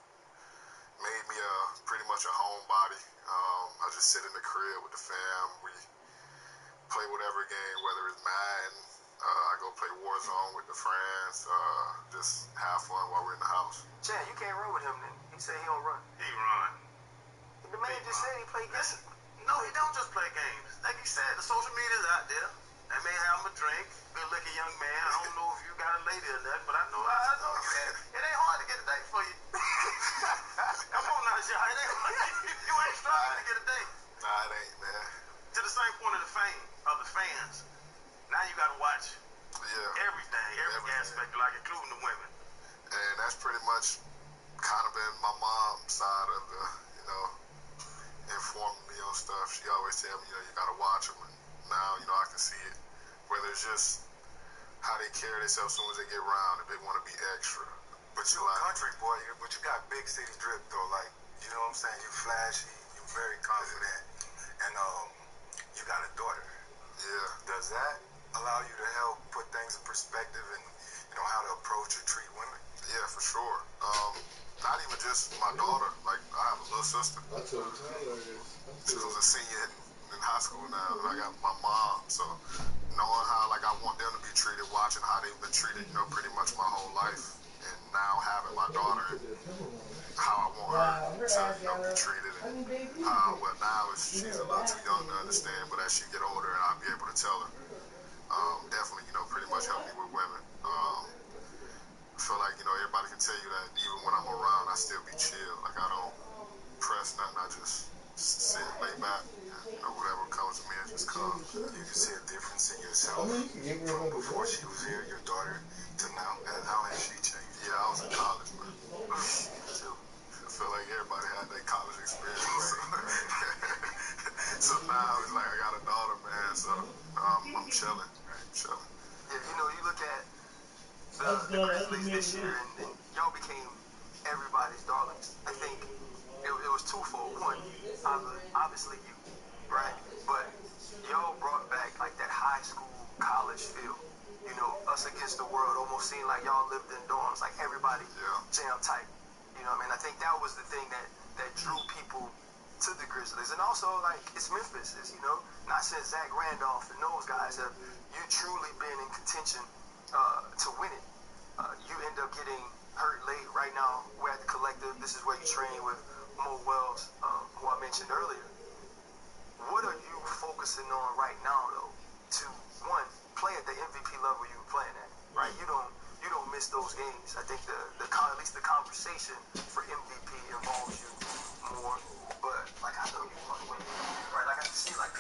Speaker 5: Made me pretty much a homebody. I just sit in the crib with the fam. We play whatever game, whether it's Madden. I go play Warzone with the friends. Just have fun while we're in the house.
Speaker 9: Chad, you can't run with him then. He said he don't run.
Speaker 11: He run.
Speaker 9: The man just said he play games.
Speaker 11: No, he don't just play games. Like he said, the social media's out there. They may have him a drink. Good-looking young man. I don't know if you got a lady or nothing, but I know you. It ain't hard to get a date for you. Come on now, Jai. You ain't struggling to get a date.
Speaker 5: Nah, it ain't, man.
Speaker 11: To the same point of the fame, of the fans. Now you got to watch everything, every aspect, like including the women.
Speaker 5: And that's pretty much kind of been my mom's side of the, you know, informing me on stuff. She always tell me, you know, you gotta watch them. And now, you know, I can see it. Whether it's just how they carry themselves as soon as they get around, if they want to be extra.
Speaker 10: But you a country boy, but you got big city drip though, like, you know what I'm saying? You flashy, you very confident, and you got a daughter.
Speaker 5: Yeah.
Speaker 10: Does that allow you to help put things in perspective and, you know, how to approach or treat women?
Speaker 5: Yeah, for sure. Not even just my daughter. Like, I have a little sister.
Speaker 6: I told Tyler this.
Speaker 5: She's a senior in high school now. I got my mom, so knowing how like I want them to be treated, watching how they've been treated, you know, pretty much my whole life, and now having my daughter, how I want her to, you know, be treated, and well now she's a little too young to understand, but as she get older, and I'll be able to tell her, definitely, you know, pretty much help me with women. I feel like, you know, everybody can tell you that even when I'm around, I still be chill. Like, I don't press nothing. I just sit, lay back. You know, whatever comes to me, it just comes.
Speaker 10: You can see a difference in yourself from before she was here, your daughter, to now. And how has she changed?
Speaker 5: Yeah, I was in college, man. Too. I feel like everybody had their college experience. So now it's like I got a daughter, man. So I'm chilling.
Speaker 9: Yeah, you know, you look at the Grizzlies this year, and y'all became everybody's darlings. I think it was twofold. One, obviously you, right? But y'all brought back like that high school, college feel. You know, us against the world almost seemed like y'all lived in dorms, like everybody jam tight. You know what I mean? I think that was the thing that drew people to the Grizzlies. And also, like, it's Memphis, you know, not since Zach Randolph and those guys have you truly been in contention to win it. You end up getting hurt late. Right now, we're at the Collective. This is where you train with Mo Wells, who I mentioned earlier. What are you focusing on right now, though, to, one, play at the MVP level you were playing at, right? You don't miss those games. I think at least the conversation for MVP involves you more. But, like, I know you want to win, right? Like, I can see, like,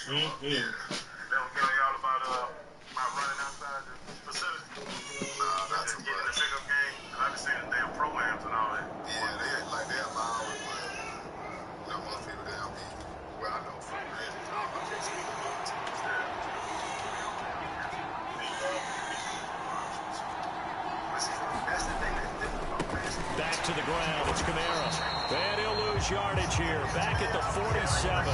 Speaker 5: They don't get on y'all about running outside the facility. Nah, not too much. Getting the pickup game. I've been seeing the damn pro-ams and all that. Yeah, they allow it, but you know, most people they don't be. Well, I know from Grizzlies, I can't speak on other teams.
Speaker 9: that's the thing that's difficult, man.
Speaker 3: Back to the ground. It's Kamara. And he'll lose yardage here. Back at the 47.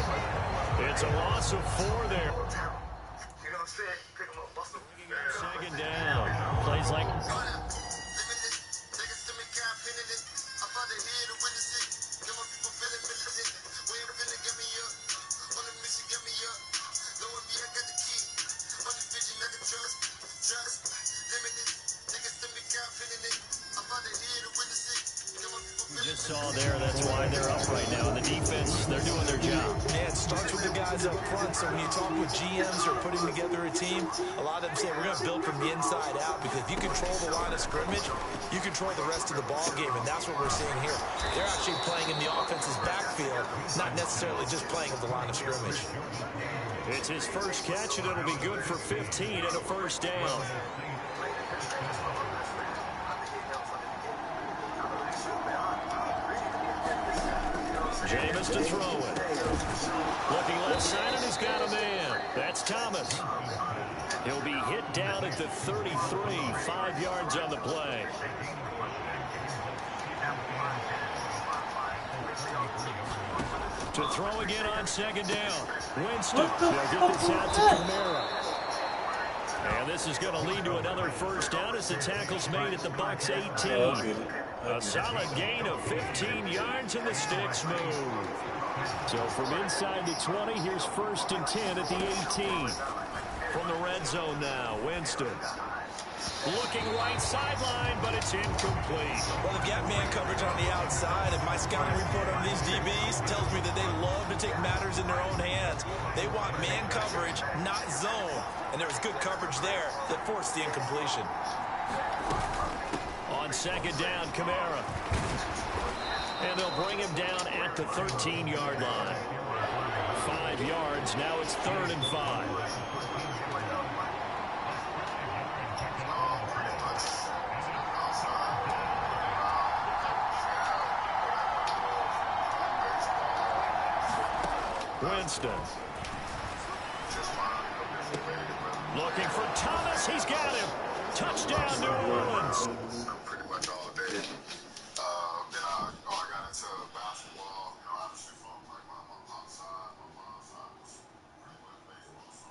Speaker 3: It's a loss of 4 there.
Speaker 9: You know what I'm saying? Pick them up, bust them.
Speaker 3: Second down. Plays like...
Speaker 5: Trust, limitless, niggas to me confident. I'm about to hear the witness.
Speaker 4: Yeah, it starts with the guys up front. So when you talk with GMs or putting together a team, a lot of them say we're going to build from the inside out, because if you control the line of scrimmage, you control the rest of the ball game, and that's what we're seeing here. They're actually playing in the offense's backfield, not necessarily just playing at the line of scrimmage.
Speaker 3: It's his first catch, and it'll be good for 15 and a first down. Jameis to throw it. Looking left side, and he's got a man. That's Thomas. He'll be hit down at the 33, 5 yards on the play. To throw again on second down. Winston. They'll get this out to Kamara. And this is going to lead to another first down as the tackle's made at the Bucs 18. A solid gain of 15 yards, and the sticks move. So from inside the 20, here's 1st and 10 at the 18. From the red zone now, Winston. Looking right sideline, but it's incomplete.
Speaker 4: Well, they've got man coverage on the outside, and my scouting report on these DBs tells me that they love to take matters in their own hands. They want man coverage, not zone. And there was good coverage there that forced the incompletion.
Speaker 3: On second down, Kamara. And they'll bring him down at the 13-yard line. 5 yards. Now it's 3rd and 5. Winston. Looking for Thomas. He's got him. Touchdown, New Orleans.
Speaker 10: Pretty much all day. Then I got into basketball. Obviously from like my mom's side. My mom's side was pretty much baseball. So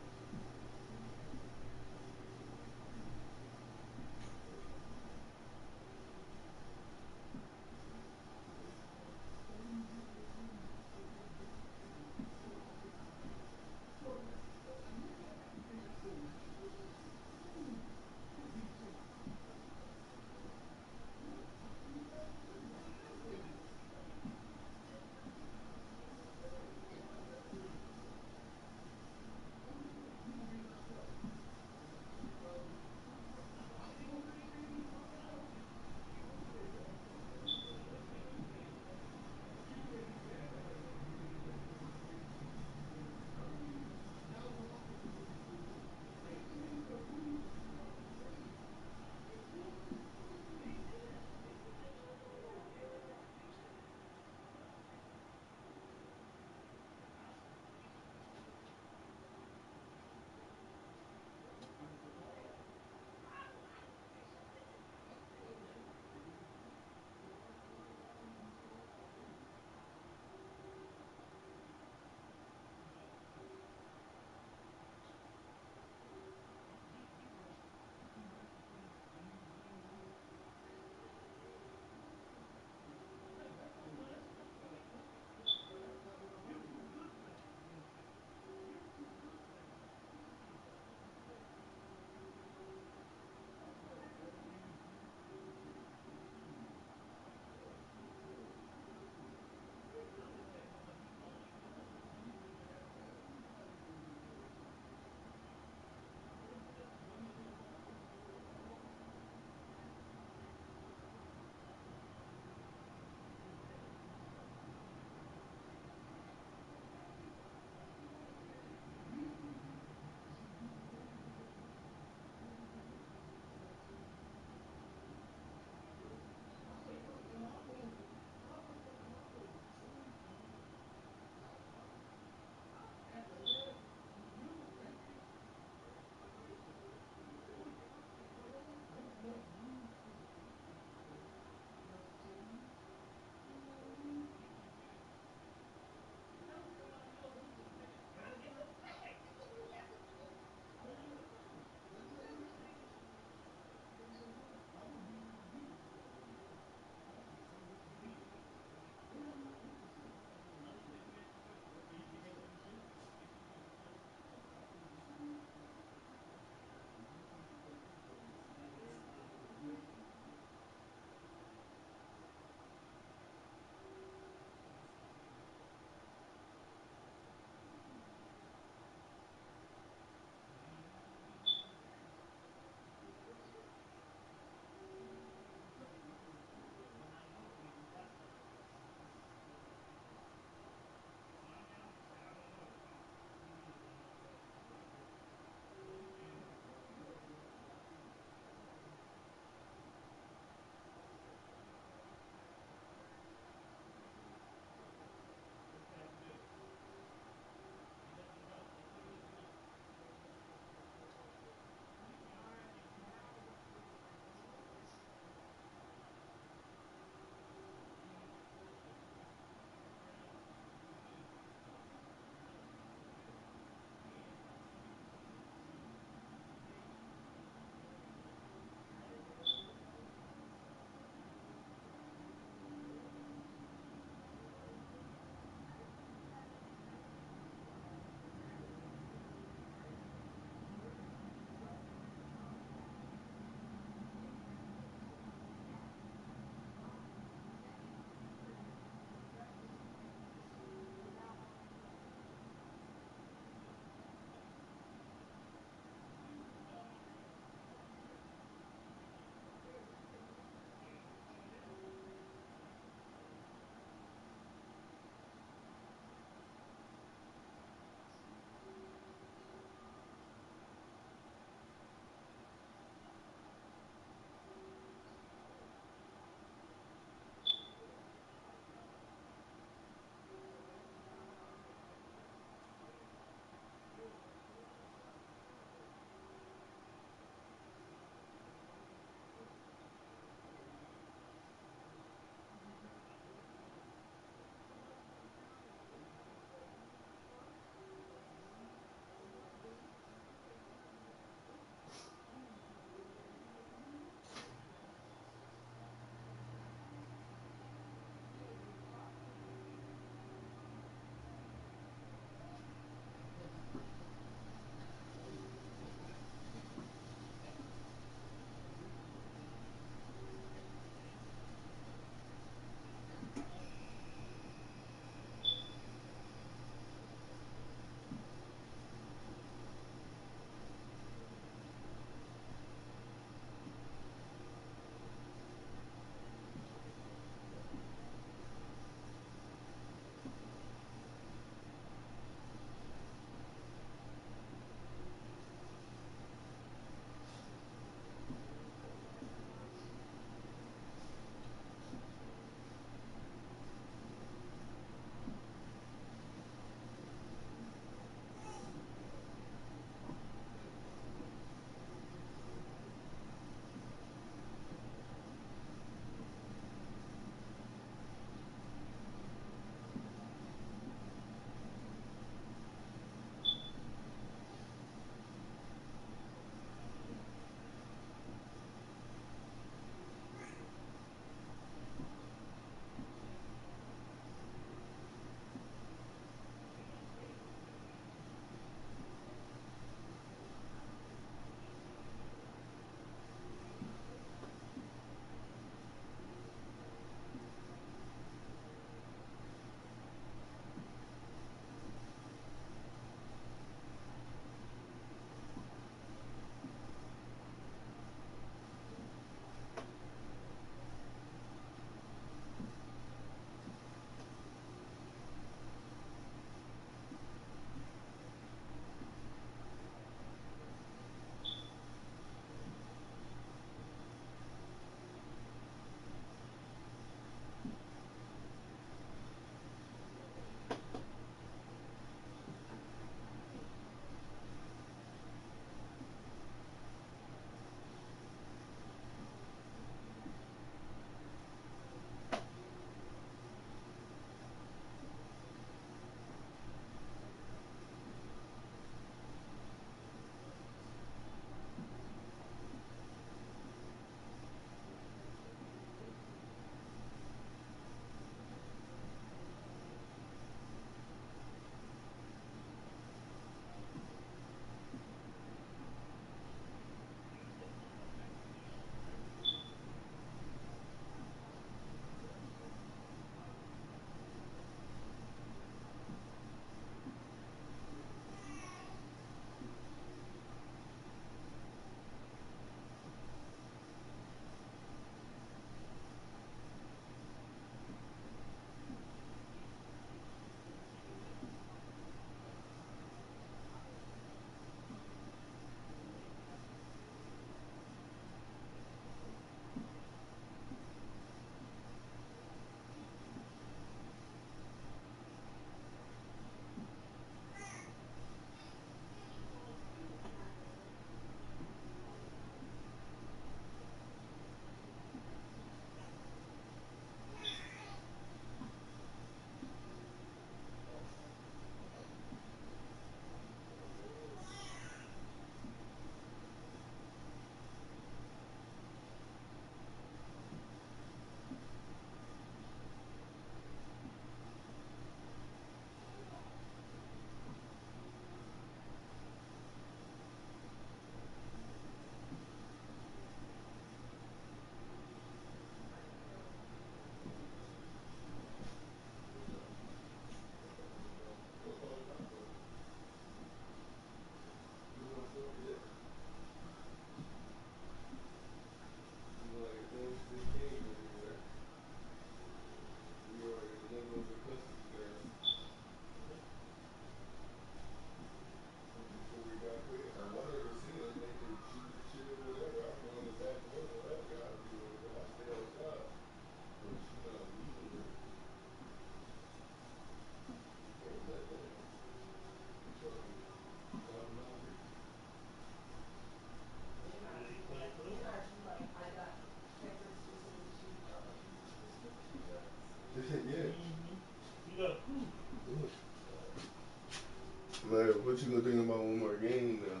Speaker 6: you gonna think about one more game now?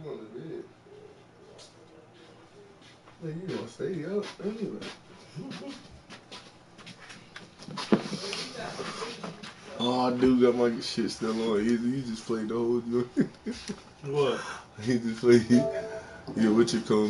Speaker 6: You on the bed. Man, you gonna stay up anyway. Oh, I do got my shit still on. He just played the whole joint.
Speaker 2: What?
Speaker 6: He just played. Yeah, what you call